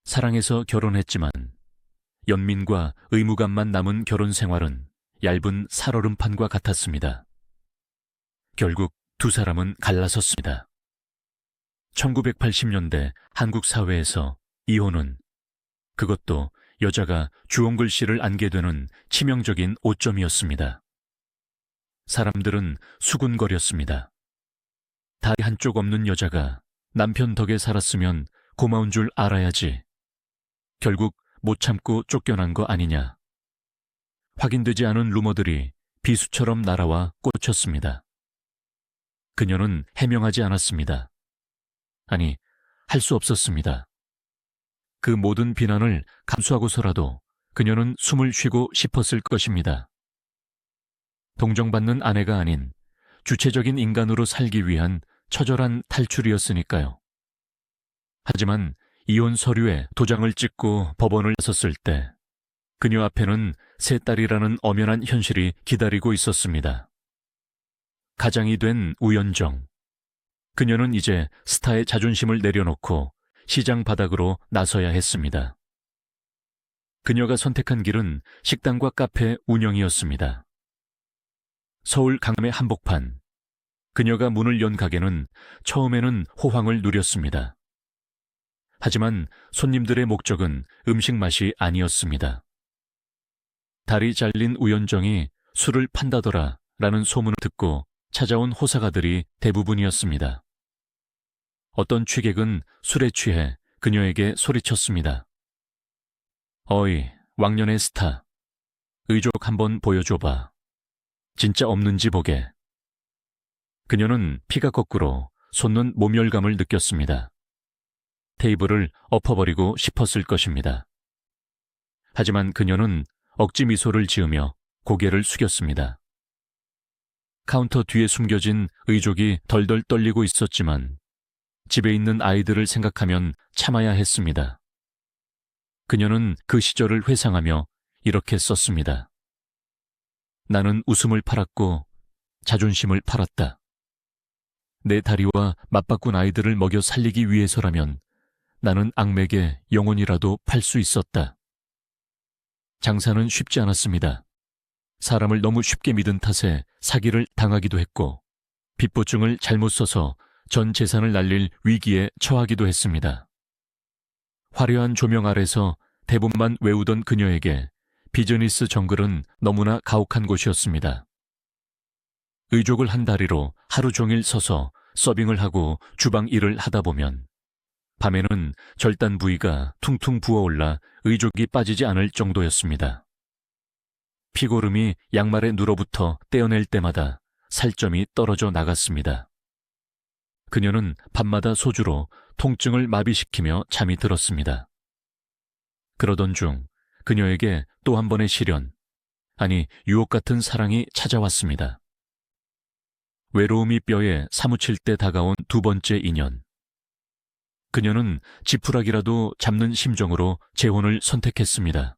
사랑해서 결혼했지만 연민과 의무감만 남은 결혼 생활은 얇은 살얼음판과 같았습니다. 결국 두 사람은 갈라섰습니다. 1980년대 한국 사회에서 이혼은, 그것도 여자가 주홍글씨를 안게 되는 치명적인 오점이었습니다. 사람들은 수군거렸습니다. 다리 한쪽 없는 여자가 남편 덕에 살았으면 고마운 줄 알아야지. 결국 못 참고 쫓겨난 거 아니냐. 확인되지 않은 루머들이 비수처럼 날아와 꽂혔습니다. 그녀는 해명하지 않았습니다. 아니, 할 수 없었습니다. 그 모든 비난을 감수하고서라도 그녀는 숨을 쉬고 싶었을 것입니다. 동정받는 아내가 아닌 주체적인 인간으로 살기 위한 처절한 탈출이었으니까요. 하지만 이혼 서류에 도장을 찍고 법원을 나섰을 때 그녀 앞에는 세 딸이라는 엄연한 현실이 기다리고 있었습니다. 가장이 된 우연정. 그녀는 이제 스타의 자존심을 내려놓고 시장 바닥으로 나서야 했습니다. 그녀가 선택한 길은 식당과 카페 운영이었습니다. 서울 강남의 한복판. 그녀가 문을 연 가게는 처음에는 호황을 누렸습니다. 하지만 손님들의 목적은 음식 맛이 아니었습니다. 다리 잘린 우연정이 술을 판다더라 라는 소문을 듣고 찾아온 호사가들이 대부분이었습니다. 어떤 취객은 술에 취해 그녀에게 소리쳤습니다. 어이, 왕년의 스타. 의족 한번 보여줘봐. 진짜 없는지 보게. 그녀는 피가 거꾸로 솟는 모멸감을 느꼈습니다. 테이블을 엎어버리고 싶었을 것입니다. 하지만 그녀는 억지 미소를 지으며 고개를 숙였습니다. 카운터 뒤에 숨겨진 의족이 덜덜 떨리고 있었지만 집에 있는 아이들을 생각하면 참아야 했습니다. 그녀는 그 시절을 회상하며 이렇게 썼습니다. 나는 웃음을 팔았고 자존심을 팔았다. 내 다리와 맞바꾼 아이들을 먹여 살리기 위해서라면 나는 악맥에 영혼이라도 팔 수 있었다. 장사는 쉽지 않았습니다. 사람을 너무 쉽게 믿은 탓에 사기를 당하기도 했고 빚보증을 잘못 써서 전 재산을 날릴 위기에 처하기도 했습니다. 화려한 조명 아래서 대본만 외우던 그녀에게 비즈니스 정글은 너무나 가혹한 곳이었습니다. 의족을 한 다리로 하루 종일 서서 서빙을 하고 주방 일을 하다 보면 밤에는 절단 부위가 퉁퉁 부어올라 의족이 빠지지 않을 정도였습니다. 피고름이 양말에 눌어붙어 떼어낼 때마다 살점이 떨어져 나갔습니다. 그녀는 밤마다 소주로 통증을 마비시키며 잠이 들었습니다. 그러던 중 그녀에게 또 한 번의 시련, 아니 유혹 같은 사랑이 찾아왔습니다. 외로움이 뼈에 사무칠 때 다가온 두 번째 인연. 그녀는 지푸라기라도 잡는 심정으로 재혼을 선택했습니다.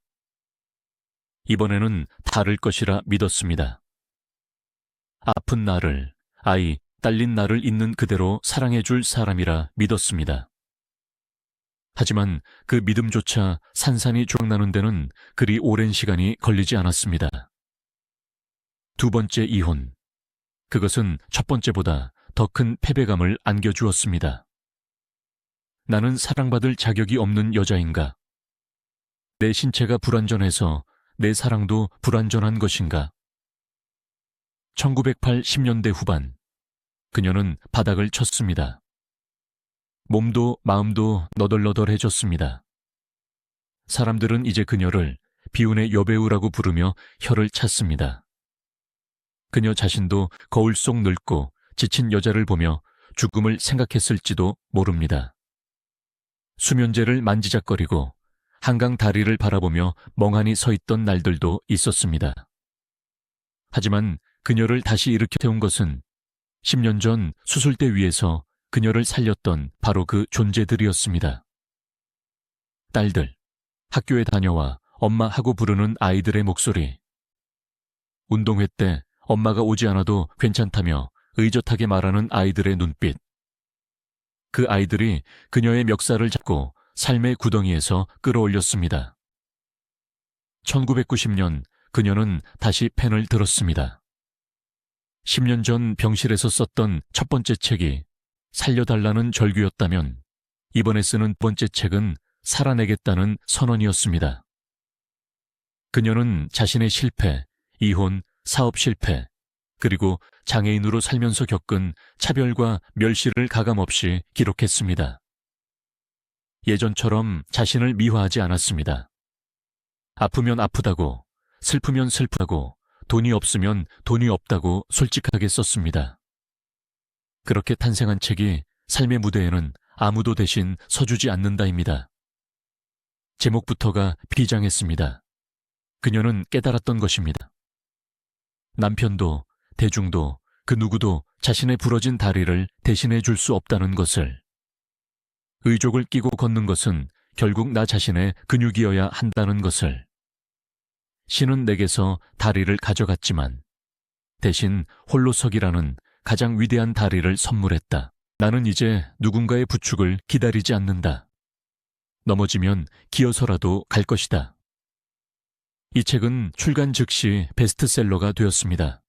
이번에는 다를 것이라 믿었습니다. 아픈 나를, 아이, 딸린 나를 있는 그대로 사랑해줄 사람이라 믿었습니다. 하지만 그 믿음조차 산산이 조각나는 데는 그리 오랜 시간이 걸리지 않았습니다. 두 번째 이혼. 그것은 첫 번째보다 더 큰 패배감을 안겨주었습니다. 나는 사랑받을 자격이 없는 여자인가? 내 신체가 불완전해서 내 사랑도 불완전한 것인가? 1980년대 후반, 그녀는 바닥을 쳤습니다. 몸도 마음도 너덜너덜해졌습니다. 사람들은 이제 그녀를 비운의 여배우라고 부르며 혀를 찼습니다. 그녀 자신도 거울 속 늙고 지친 여자를 보며 죽음을 생각했을지도 모릅니다. 수면제를 만지작거리고 한강 다리를 바라보며 멍하니 서 있던 날들도 있었습니다. 하지만 그녀를 다시 일으켜 세운 것은 10년 전 수술대 위에서 그녀를 살렸던 바로 그 존재들이었습니다. 딸들, 학교에 다녀와 엄마 하고 부르는 아이들의 목소리. 운동회 때 엄마가 오지 않아도 괜찮다며 의젓하게 말하는 아이들의 눈빛. 그 아이들이 그녀의 멱살을 잡고 삶의 구덩이에서 끌어올렸습니다. 1990년 그녀는 다시 펜을 들었습니다. 10년 전 병실에서 썼던 첫 번째 책이 살려달라는 절규였다면 이번에 쓰는 두 번째 책은 살아내겠다는 선언이었습니다. 그녀는 자신의 실패, 이혼, 사업 실패, 그리고 장애인으로 살면서 겪은 차별과 멸시를 가감없이 기록했습니다. 예전처럼 자신을 미화하지 않았습니다. 아프면 아프다고, 슬프면 슬프다고, 돈이 없으면 돈이 없다고 솔직하게 썼습니다. 그렇게 탄생한 책이 삶의 무대에는 아무도 대신 서주지 않는다입니다. 제목부터가 비장했습니다. 그녀는 깨달았던 것입니다. 남편도 대중도 그 누구도 자신의 부러진 다리를 대신해 줄 수 없다는 것을. 의족을 끼고 걷는 것은 결국 나 자신의 근육이어야 한다는 것을. 신은 내게서 다리를 가져갔지만 대신 홀로서기라는 가장 위대한 다리를 선물했다. 나는 이제 누군가의 부축을 기다리지 않는다. 넘어지면 기어서라도 갈 것이다. 이 책은 출간 즉시 베스트셀러가 되었습니다.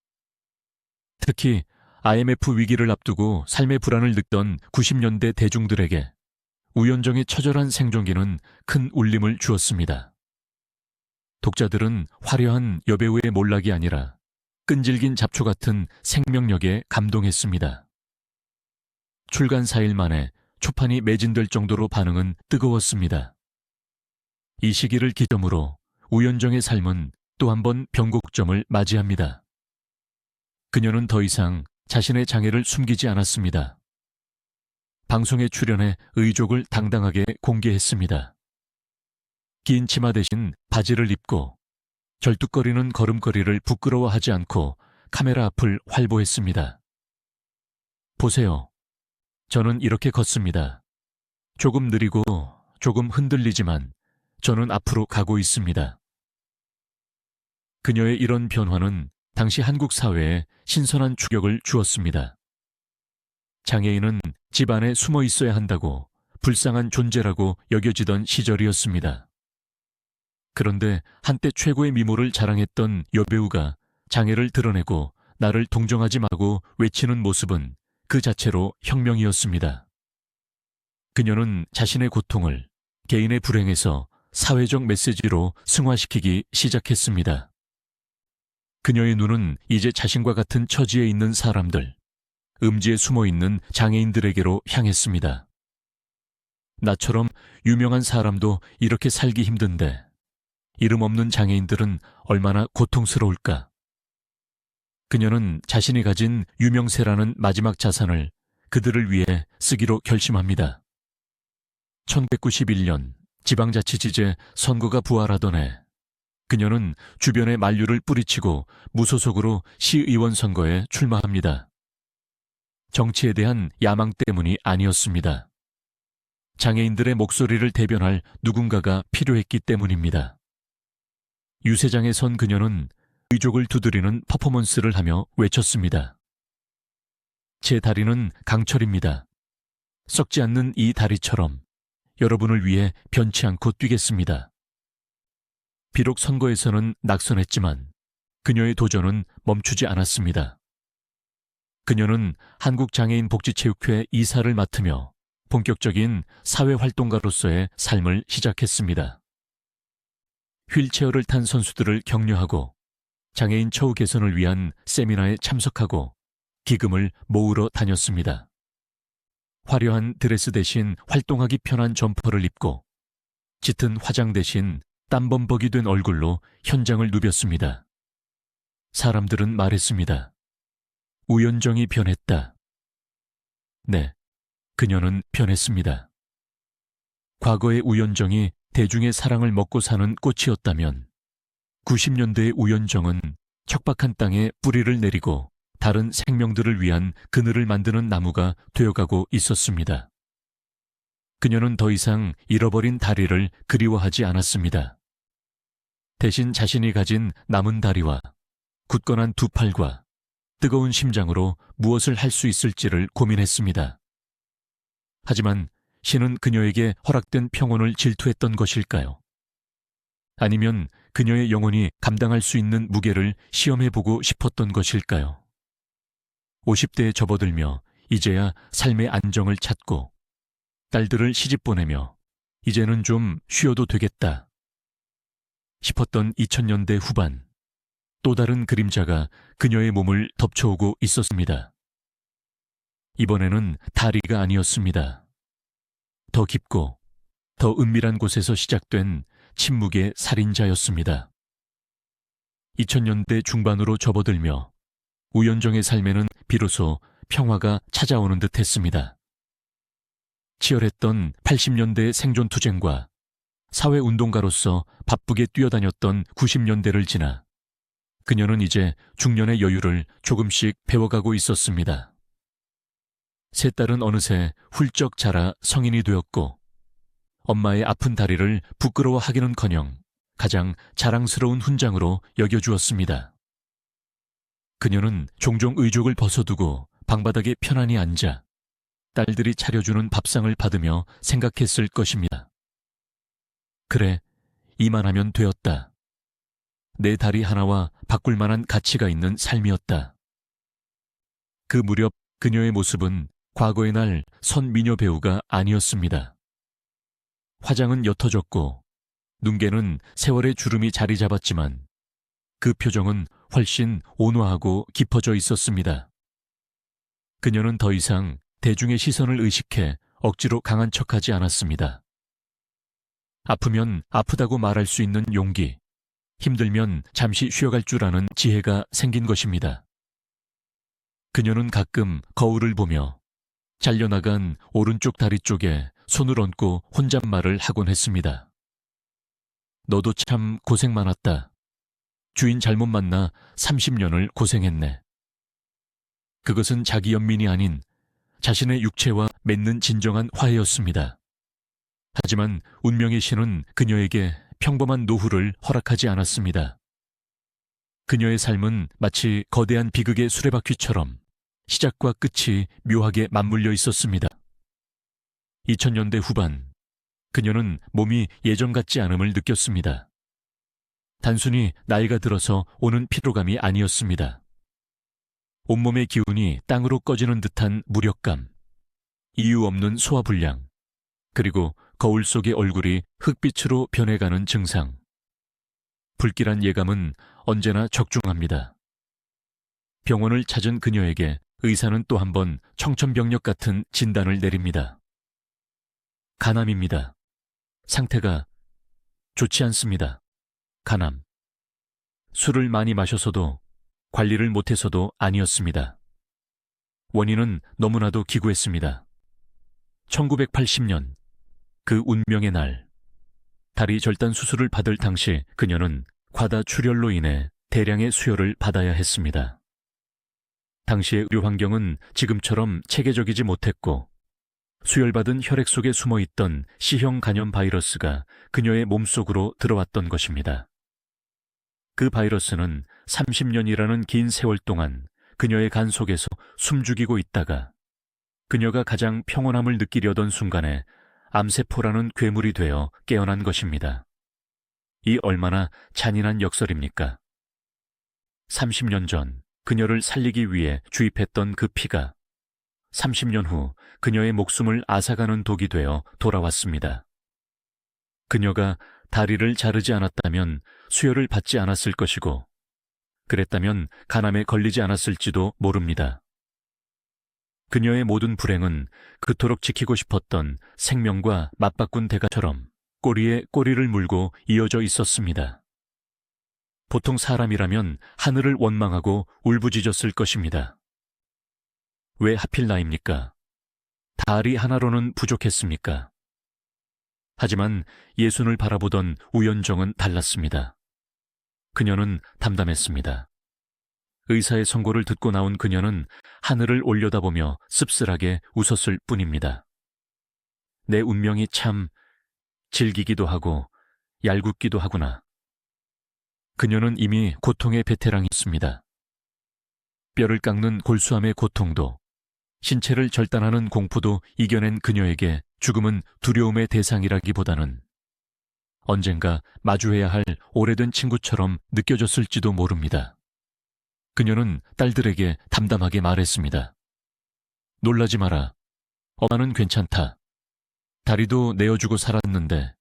특히 IMF 위기를 앞두고 삶의 불안을 느꼈던 90년대 대중들에게 우연정의 처절한 생존기는 큰 울림을 주었습니다. 독자들은 화려한 여배우의 몰락이 아니라 끈질긴 잡초 같은 생명력에 감동했습니다. 출간 4일 만에 초판이 매진될 정도로 반응은 뜨거웠습니다. 이 시기를 기점으로 우연정의 삶은 또 한 번 변곡점을 맞이합니다. 그녀는 더 이상 자신의 장애를 숨기지 않았습니다. 방송에 출연해 의족을 당당하게 공개했습니다. 긴 치마 대신 바지를 입고 절뚝거리는 걸음걸이를 부끄러워하지 않고 카메라 앞을 활보했습니다. 보세요. 저는 이렇게 걷습니다. 조금 느리고 조금 흔들리지만 저는 앞으로 가고 있습니다. 그녀의 이런 변화는 당시 한국 사회에 신선한 충격을 주었습니다. 장애인은 집 안에 숨어 있어야 한다고 불쌍한 존재라고 여겨지던 시절이었습니다. 그런데 한때 최고의 미모를 자랑했던 여배우가 장애를 드러내고 나를 동정하지 마고 외치는 모습은 그 자체로 혁명이었습니다. 그녀는 자신의 고통을 개인의 불행에서 사회적 메시지로 승화시키기 시작했습니다. 그녀의 눈은 이제 자신과 같은 처지에 있는 사람들, 음지에 숨어있는 장애인들에게로 향했습니다. 나처럼 유명한 사람도 이렇게 살기 힘든데 이름 없는 장애인들은 얼마나 고통스러울까. 그녀는 자신이 가진 유명세라는 마지막 자산을 그들을 위해 쓰기로 결심합니다. 1991년 지방자치지제 선거가 부활하던 해 그녀는 주변의 만류를 뿌리치고 무소속으로 시의원 선거에 출마합니다. 정치에 대한 야망 때문이 아니었습니다. 장애인들의 목소리를 대변할 누군가가 필요했기 때문입니다. 유세장에 선 그녀는 의족을 두드리는 퍼포먼스를 하며 외쳤습니다. 제 다리는 강철입니다. 썩지 않는 이 다리처럼 여러분을 위해 변치 않고 뛰겠습니다. 비록 선거에서는 낙선했지만 그녀의 도전은 멈추지 않았습니다. 그녀는 한국장애인복지체육회 이사를 맡으며 본격적인 사회활동가로서의 삶을 시작했습니다. 휠체어를 탄 선수들을 격려하고 장애인 처우 개선을 위한 세미나에 참석하고 기금을 모으러 다녔습니다. 화려한 드레스 대신 활동하기 편한 점퍼를 입고 짙은 화장 대신 땀범벅이 된 얼굴로 현장을 누볐습니다. 사람들은 말했습니다. 우연정이 변했다. 네, 그녀는 변했습니다. 과거의 우연정이 대중의 사랑을 먹고 사는 꽃이었다면 90년대의 우연정은 척박한 땅에 뿌리를 내리고 다른 생명들을 위한 그늘을 만드는 나무가 되어가고 있었습니다. 그녀는 더 이상 잃어버린 다리를 그리워하지 않았습니다. 대신 자신이 가진 남은 다리와 굳건한 두 팔과 뜨거운 심장으로 무엇을 할 수 있을지를 고민했습니다. 하지만 신은 그녀에게 허락된 평온을 질투했던 것일까요? 아니면 그녀의 영혼이 감당할 수 있는 무게를 시험해보고 싶었던 것일까요? 50대에 접어들며 이제야 삶의 안정을 찾고 딸들을 시집 보내며 이제는 좀 쉬어도 되겠다 싶었던 2000년대 후반, 또 다른 그림자가 그녀의 몸을 덮쳐오고 있었습니다. 이번에는 다리가 아니었습니다. 더 깊고 더 은밀한 곳에서 시작된 침묵의 살인자였습니다. 2000년대 중반으로 접어들며 우연정의 삶에는 비로소 평화가 찾아오는 듯 했습니다. 치열했던 80년대의 생존투쟁과 사회운동가로서 바쁘게 뛰어다녔던 90년대를 지나 그녀는 이제 중년의 여유를 조금씩 배워가고 있었습니다. 세 딸은 어느새 훌쩍 자라 성인이 되었고 엄마의 아픈 다리를 부끄러워하기는커녕 가장 자랑스러운 훈장으로 여겨주었습니다. 그녀는 종종 의족을 벗어두고 방바닥에 편안히 앉아 딸들이 차려주는 밥상을 받으며 생각했을 것입니다. 그래, 이만하면 되었다. 내 다리 하나와 바꿀 만한 가치가 있는 삶이었다. 그 무렵 그녀의 모습은 과거의 날 선미녀 배우가 아니었습니다. 화장은 옅어졌고 눈개는 세월의 주름이 자리 잡았지만 그 표정은 훨씬 온화하고 깊어져 있었습니다. 그녀는 더 이상 대중의 시선을 의식해 억지로 강한 척하지 않았습니다. 아프면 아프다고 말할 수 있는 용기, 힘들면 잠시 쉬어갈 줄 아는 지혜가 생긴 것입니다. 그녀는 가끔 거울을 보며 잘려나간 오른쪽 다리 쪽에 손을 얹고 혼잣말을 하곤 했습니다. 너도 참 고생 많았다. 주인 잘못 만나 30년을 고생했네. 그것은 자기 연민이 아닌 자신의 육체와 맺는 진정한 화해였습니다. 하지만 운명의 신은 그녀에게 평범한 노후를 허락하지 않았습니다. 그녀의 삶은 마치 거대한 비극의 수레바퀴처럼 시작과 끝이 묘하게 맞물려 있었습니다. 2000년대 후반, 그녀는 몸이 예전 같지 않음을 느꼈습니다. 단순히 나이가 들어서 오는 피로감이 아니었습니다. 온몸의 기운이 땅으로 꺼지는 듯한 무력감, 이유 없는 소화불량, 그리고 거울 속의 얼굴이 흑빛으로 변해가는 증상. 불길한 예감은 언제나 적중합니다. 병원을 찾은 그녀에게 의사는 또 한 번 청천벽력 같은 진단을 내립니다. 간암입니다. 상태가 좋지 않습니다. 간암. 술을 많이 마셔서도 관리를 못해서도 아니었습니다. 원인은 너무나도 기구했습니다. 1980년, 그 운명의 날, 다리 절단 수술을 받을 당시 그녀는 과다 출혈로 인해 대량의 수혈을 받아야 했습니다. 당시의 의료 환경은 지금처럼 체계적이지 못했고 수혈받은 혈액 속에 숨어있던 C형 간염 바이러스가 그녀의 몸속으로 들어왔던 것입니다. 그 바이러스는 30년이라는 긴 세월 동안 그녀의 간 속에서 숨죽이고 있다가 그녀가 가장 평온함을 느끼려던 순간에 암세포라는 괴물이 되어 깨어난 것입니다. 이 얼마나 잔인한 역설입니까? 30년 전 그녀를 살리기 위해 주입했던 그 피가 30년 후 그녀의 목숨을 앗아가는 독이 되어 돌아왔습니다. 그녀가 다리를 자르지 않았다면 수혈을 받지 않았을 것이고 그랬다면 간암에 걸리지 않았을지도 모릅니다. 그녀의 모든 불행은 그토록 지키고 싶었던 생명과 맞바꾼 대가처럼 꼬리에 꼬리를 물고 이어져 있었습니다. 보통 사람이라면 하늘을 원망하고 울부짖었을 것입니다. 왜 하필 나입니까? 다리 하나로는 부족했습니까? 하지만 예순을 바라보던 우연정은 달랐습니다. 그녀는 담담했습니다. 의사의 선고를 듣고 나온 그녀는 하늘을 올려다보며 씁쓸하게 웃었을 뿐입니다. 내 운명이 참 질기기도 하고 얄궂기도 하구나. 그녀는 이미 고통의 베테랑이었습니다. 뼈를 깎는 골수함의 고통도, 신체를 절단하는 공포도 이겨낸 그녀에게 죽음은 두려움의 대상이라기보다는 언젠가 마주해야 할 오래된 친구처럼 느껴졌을지도 모릅니다. 그녀는 딸들에게 담담하게 말했습니다. 놀라지 마라. 엄마는 괜찮다. 다리도 내어주고 살았는데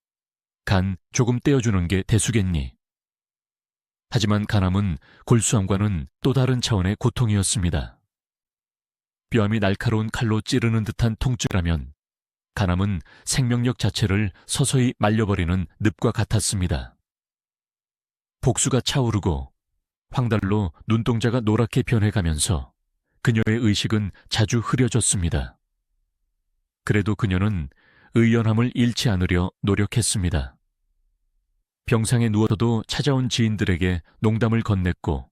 간 조금 떼어주는 게 대수겠니? 하지만 간암은 골수암과는 또 다른 차원의 고통이었습니다. 뼈암이 날카로운 칼로 찌르는 듯한 통증이라면 간암은 생명력 자체를 서서히 말려버리는 늪과 같았습니다. 복수가 차오르고 황달로 눈동자가 노랗게 변해가면서 그녀의 의식은 자주 흐려졌습니다. 그래도 그녀는 의연함을 잃지 않으려 노력했습니다. 병상에 누워서도 찾아온 지인들에게 농담을 건넸고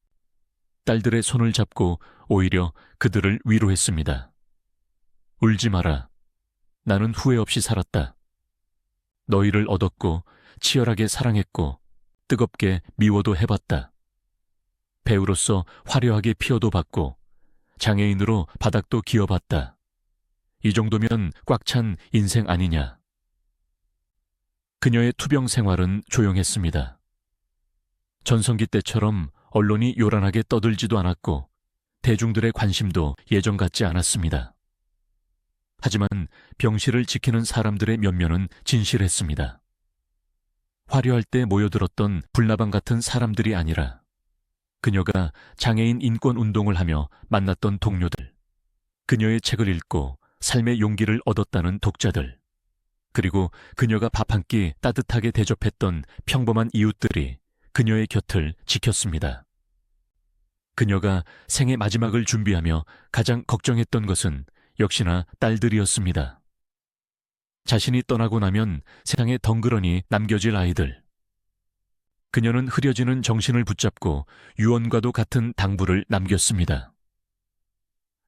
딸들의 손을 잡고 오히려 그들을 위로했습니다. 울지 마라. 나는 후회 없이 살았다. 너희를 얻었고 치열하게 사랑했고 뜨겁게 미워도 해봤다. 배우로서 화려하게 피어도 받고 장애인으로 바닥도 기어봤다. 이 정도면 꽉 찬 인생 아니냐. 그녀의 투병 생활은 조용했습니다. 전성기 때처럼 언론이 요란하게 떠들지도 않았고 대중들의 관심도 예전 같지 않았습니다. 하지만 병실을 지키는 사람들의 면면은 진실했습니다. 화려할 때 모여들었던 불나방 같은 사람들이 아니라 그녀가 장애인 인권 운동을 하며 만났던 동료들, 그녀의 책을 읽고 삶의 용기를 얻었다는 독자들, 그리고 그녀가 밥 한 끼 따뜻하게 대접했던 평범한 이웃들이 그녀의 곁을 지켰습니다. 그녀가 생의 마지막을 준비하며 가장 걱정했던 것은 역시나 딸들이었습니다. 자신이 떠나고 나면 세상에 덩그러니 남겨질 아이들. 그녀는 흐려지는 정신을 붙잡고 유언과도 같은 당부를 남겼습니다.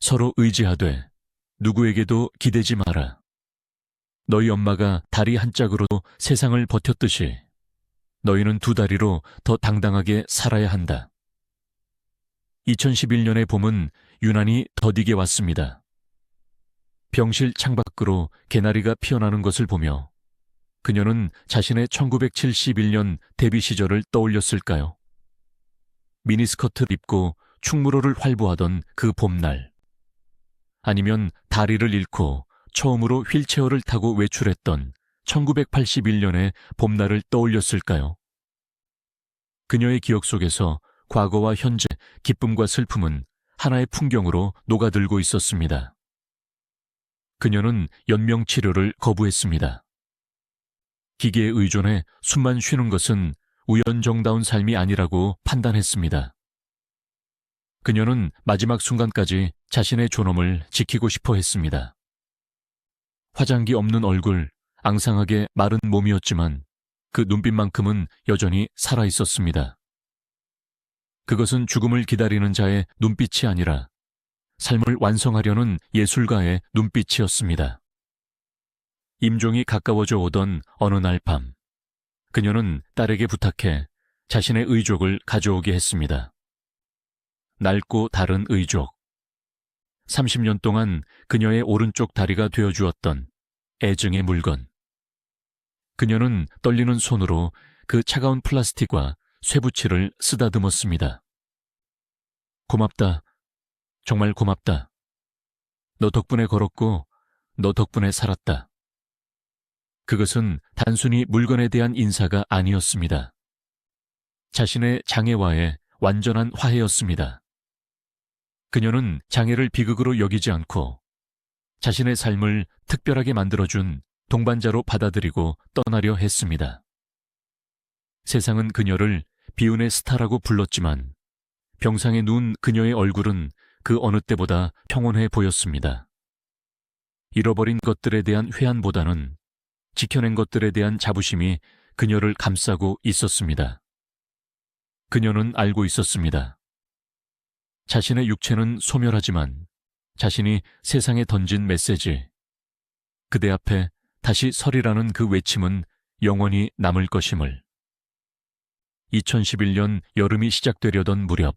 서로 의지하되 누구에게도 기대지 마라. 너희 엄마가 다리 한 짝으로도 세상을 버텼듯이 너희는 두 다리로 더 당당하게 살아야 한다. 2011년의 봄은 유난히 더디게 왔습니다. 병실 창밖으로 개나리가 피어나는 것을 보며 그녀는 자신의 1971년 데뷔 시절을 떠올렸을까요? 미니스커트를 입고 충무로를 활보하던 그 봄날. 아니면 다리를 잃고 처음으로 휠체어를 타고 외출했던 1981년의 봄날을 떠올렸을까요? 그녀의 기억 속에서 과거와 현재, 기쁨과 슬픔은 하나의 풍경으로 녹아들고 있었습니다. 그녀는 연명치료를 거부했습니다. 기계에 의존해 숨만 쉬는 것은 우연정다운 삶이 아니라고 판단했습니다. 그녀는 마지막 순간까지 자신의 존엄을 지키고 싶어 했습니다. 화장기 없는 얼굴, 앙상하게 마른 몸이었지만 그 눈빛만큼은 여전히 살아있었습니다. 그것은 죽음을 기다리는 자의 눈빛이 아니라 삶을 완성하려는 예술가의 눈빛이었습니다. 임종이 가까워져 오던 어느 날 밤, 그녀는 딸에게 부탁해 자신의 의족을 가져오게 했습니다. 낡고 다른 의족. 30년 동안 그녀의 오른쪽 다리가 되어주었던 애증의 물건. 그녀는 떨리는 손으로 그 차가운 플라스틱과 쇠붙이를 쓰다듬었습니다. 고맙다. 정말 고맙다. 너 덕분에 걸었고 너 덕분에 살았다. 그것은 단순히 물건에 대한 인사가 아니었습니다. 자신의 장애와의 완전한 화해였습니다. 그녀는 장애를 비극으로 여기지 않고 자신의 삶을 특별하게 만들어준 동반자로 받아들이고 떠나려 했습니다. 세상은 그녀를 비운의 스타라고 불렀지만 병상에 누운 그녀의 얼굴은 그 어느 때보다 평온해 보였습니다. 잃어버린 것들에 대한 회한보다는 지켜낸 것들에 대한 자부심이 그녀를 감싸고 있었습니다. 그녀는 알고 있었습니다. 자신의 육체는 소멸하지만 자신이 세상에 던진 메시지, 그대 앞에 다시 서리라는 그 외침은 영원히 남을 것임을. 2011년 여름이 시작되려던 무렵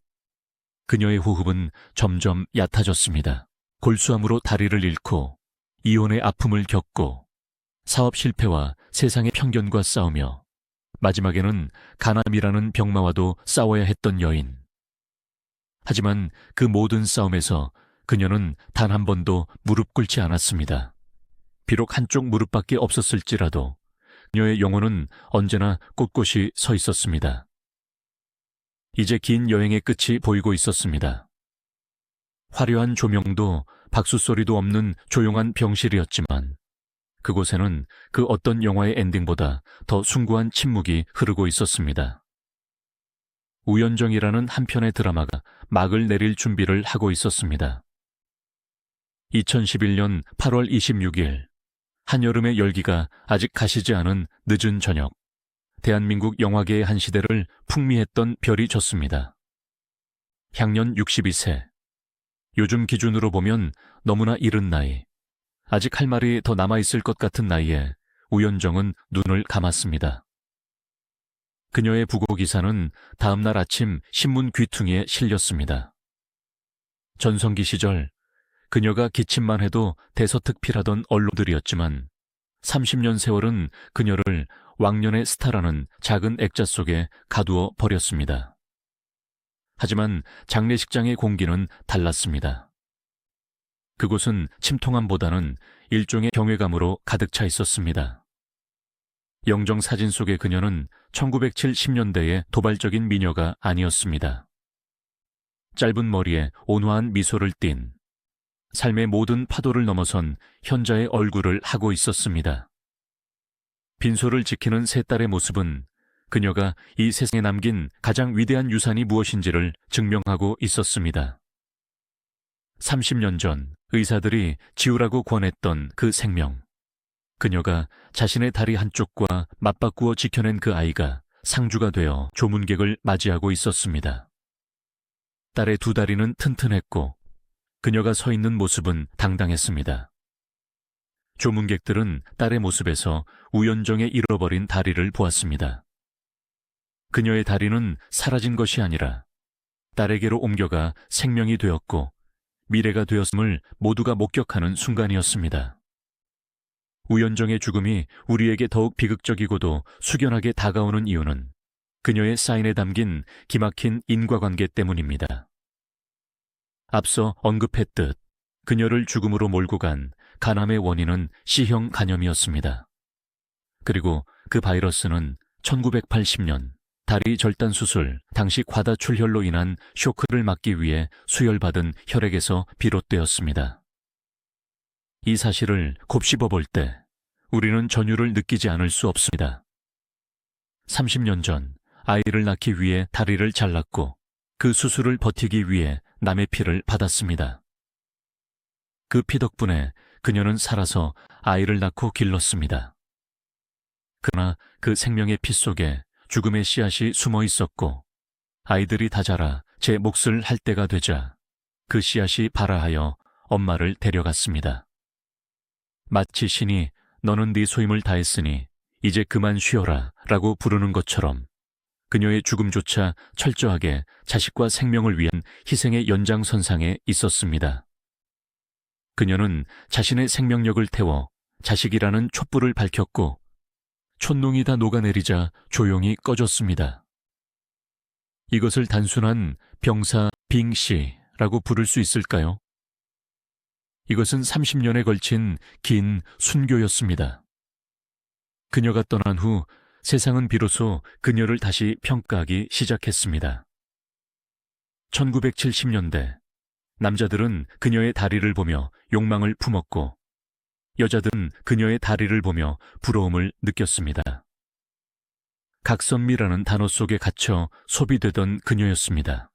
그녀의 호흡은 점점 얕아졌습니다. 골수암으로 다리를 잃고 이혼의 아픔을 겪고 사업 실패와 세상의 편견과 싸우며 마지막에는 간암이라는 병마와도 싸워야 했던 여인. 하지만 그 모든 싸움에서 그녀는 단 한 번도 무릎 꿇지 않았습니다. 비록 한쪽 무릎밖에 없었을지라도 그녀의 영혼은 언제나 꼿꼿이 서 있었습니다. 이제 긴 여행의 끝이 보이고 있었습니다. 화려한 조명도 박수 소리도 없는 조용한 병실이었지만 그곳에는 그 어떤 영화의 엔딩보다 더 숭고한 침묵이 흐르고 있었습니다. 우연정이라는 한 편의 드라마가 막을 내릴 준비를 하고 있었습니다. 2011년 8월 26일, 한여름의 열기가 아직 가시지 않은 늦은 저녁, 대한민국 영화계의 한 시대를 풍미했던 별이 졌습니다. 향년 62세. 요즘 기준으로 보면 너무나 이른 나이, 아직 할 말이 더 남아있을 것 같은 나이에 우연정은 눈을 감았습니다. 그녀의 부고 기사는 다음날 아침 신문 귀퉁이에 실렸습니다. 전성기 시절 그녀가 기침만 해도 대서특필하던 언론들이었지만 30년 세월은 그녀를 왕년의 스타라는 작은 액자 속에 가두어 버렸습니다. 하지만 장례식장의 공기는 달랐습니다. 그곳은 침통함보다는 일종의 경외감으로 가득 차 있었습니다. 영정 사진 속의 그녀는 1970년대의 도발적인 미녀가 아니었습니다. 짧은 머리에 온화한 미소를 띤 삶의 모든 파도를 넘어선 현자의 얼굴을 하고 있었습니다. 빈소를 지키는 세 딸의 모습은 그녀가 이 세상에 남긴 가장 위대한 유산이 무엇인지를 증명하고 있었습니다. 30년 전 의사들이 지우라고 권했던 그 생명. 그녀가 자신의 다리 한쪽과 맞바꾸어 지켜낸 그 아이가 상주가 되어 조문객을 맞이하고 있었습니다. 딸의 두 다리는 튼튼했고 그녀가 서 있는 모습은 당당했습니다. 조문객들은 딸의 모습에서 우연정의 잃어버린 다리를 보았습니다. 그녀의 다리는 사라진 것이 아니라 딸에게로 옮겨가 생명이 되었고 미래가 되었음을 모두가 목격하는 순간이었습니다. 우연정의 죽음이 우리에게 더욱 비극적이고도 숙연하게 다가오는 이유는 그녀의 사인에 담긴 기막힌 인과관계 때문입니다. 앞서 언급했듯 그녀를 죽음으로 몰고 간 간암의 원인은 C형 간염이었습니다. 그리고 그 바이러스는 1980년 다리 절단 수술, 당시 과다 출혈로 인한 쇼크를 막기 위해 수혈받은 혈액에서 비롯되었습니다. 이 사실을 곱씹어 볼 때 우리는 전율을 느끼지 않을 수 없습니다. 30년 전 아이를 낳기 위해 다리를 잘랐고 그 수술을 버티기 위해 남의 피를 받았습니다. 그 피 덕분에 그녀는 살아서 아이를 낳고 길렀습니다. 그러나 그 생명의 피 속에 죽음의 씨앗이 숨어 있었고 아이들이 다 자라 제 몫을 할 때가 되자 그 씨앗이 발아하여 엄마를 데려갔습니다. 마치 신이 너는 네 소임을 다했으니 이제 그만 쉬어라 라고 부르는 것처럼 그녀의 죽음조차 철저하게 자식과 생명을 위한 희생의 연장선상에 있었습니다. 그녀는 자신의 생명력을 태워 자식이라는 촛불을 밝혔고 촛농이 다 녹아내리자 조용히 꺼졌습니다. 이것을 단순한 병사 빙씨라고 부를 수 있을까요? 이것은 30년에 걸친 긴 순교였습니다. 그녀가 떠난 후 세상은 비로소 그녀를 다시 평가하기 시작했습니다. 1970년대 남자들은 그녀의 다리를 보며 욕망을 품었고 여자들은 그녀의 다리를 보며 부러움을 느꼈습니다. 각선미라는 단어 속에 갇혀 소비되던 그녀였습니다.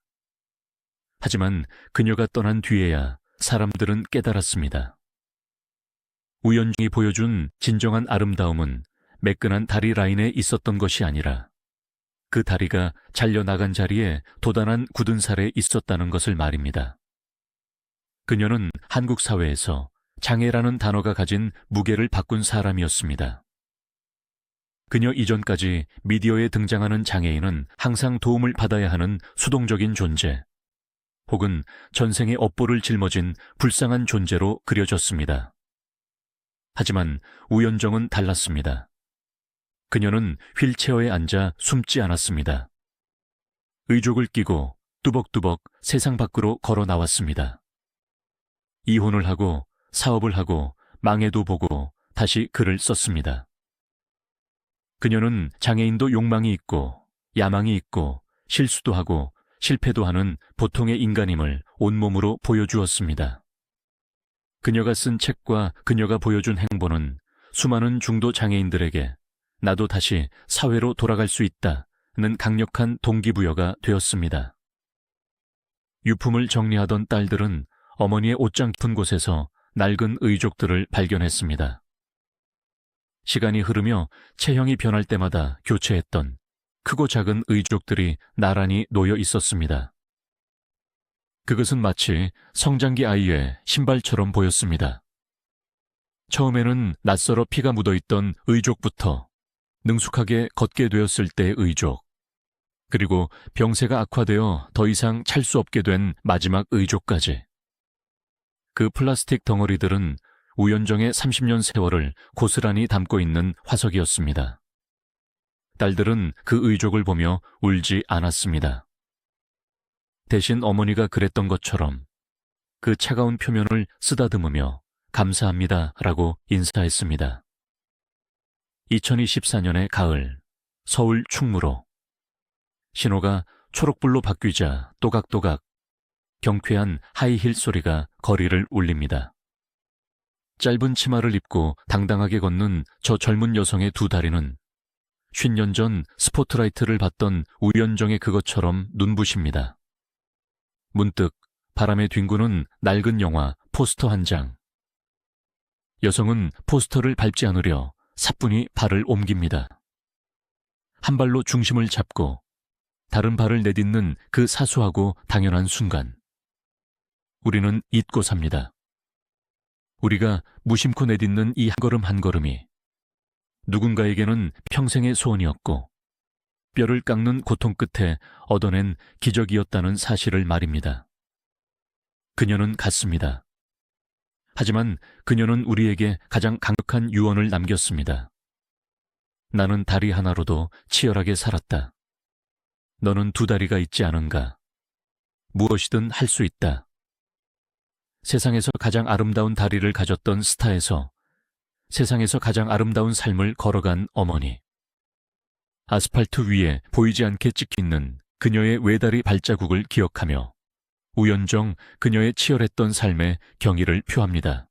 하지만 그녀가 떠난 뒤에야 사람들은 깨달았습니다. 우연중이 보여준 진정한 아름다움은 매끈한 다리 라인에 있었던 것이 아니라 그 다리가 잘려나간 자리에 도단한 굳은 살에 있었다는 것을 말입니다. 그녀는 한국 사회에서 장애라는 단어가 가진 무게를 바꾼 사람이었습니다. 그녀 이전까지 미디어에 등장하는 장애인은 항상 도움을 받아야 하는 수동적인 존재, 혹은 전생의 업보를 짊어진 불쌍한 존재로 그려졌습니다. 하지만 우연정은 달랐습니다. 그녀는 휠체어에 앉아 숨지 않았습니다. 의족을 끼고 뚜벅뚜벅 세상 밖으로 걸어 나왔습니다. 이혼을 하고 사업을 하고 망해도 보고 다시 글을 썼습니다. 그녀는 장애인도 욕망이 있고 야망이 있고 실수도 하고 실패도 하는 보통의 인간임을 온몸으로 보여주었습니다. 그녀가 쓴 책과 그녀가 보여준 행보는 수많은 중도 장애인들에게 나도 다시 사회로 돌아갈 수 있다는 강력한 동기부여가 되었습니다. 유품을 정리하던 딸들은 어머니의 옷장 깊은 곳에서 낡은 의족들을 발견했습니다. 시간이 흐르며 체형이 변할 때마다 교체했던 크고 작은 의족들이 나란히 놓여 있었습니다. 그것은 마치 성장기 아이의 신발처럼 보였습니다. 처음에는 낯설어 피가 묻어있던 의족부터 능숙하게 걷게 되었을 때의 의족, 그리고 병세가 악화되어 더 이상 찰 수 없게 된 마지막 의족까지. 그 플라스틱 덩어리들은 우연정의 30년 세월을 고스란히 담고 있는 화석이었습니다. 딸들은 그 의족을 보며 울지 않았습니다. 대신 어머니가 그랬던 것처럼 그 차가운 표면을 쓰다듬으며 감사합니다 라고 인사했습니다. 2024년의 가을, 서울 충무로. 신호가 초록불로 바뀌자 또각또각 경쾌한 하이힐 소리가 거리를 울립니다. 짧은 치마를 입고 당당하게 걷는 저 젊은 여성의 두 다리는 50년 전 스포트라이트를 받던 우연정의 그것처럼 눈부십니다. 문득 바람에 뒹구는 낡은 영화 포스터 한 장. 여성은 포스터를 밟지 않으려 사뿐히 발을 옮깁니다. 한 발로 중심을 잡고 다른 발을 내딛는 그 사소하고 당연한 순간. 우리는 잊고 삽니다. 우리가 무심코 내딛는 이 한 걸음 한 걸음이 누군가에게는 평생의 소원이었고 뼈를 깎는 고통 끝에 얻어낸 기적이었다는 사실을 말입니다. 그녀는 갔습니다. 하지만 그녀는 우리에게 가장 강력한 유언을 남겼습니다. 나는 다리 하나로도 치열하게 살았다. 너는 두 다리가 있지 않은가? 무엇이든 할 수 있다. 세상에서 가장 아름다운 다리를 가졌던 스타에서 세상에서 가장 아름다운 삶을 걸어간 어머니. 아스팔트 위에 보이지 않게 찍혀있는 그녀의 외다리 발자국을 기억하며 우연정 그녀의 치열했던 삶에 경의를 표합니다.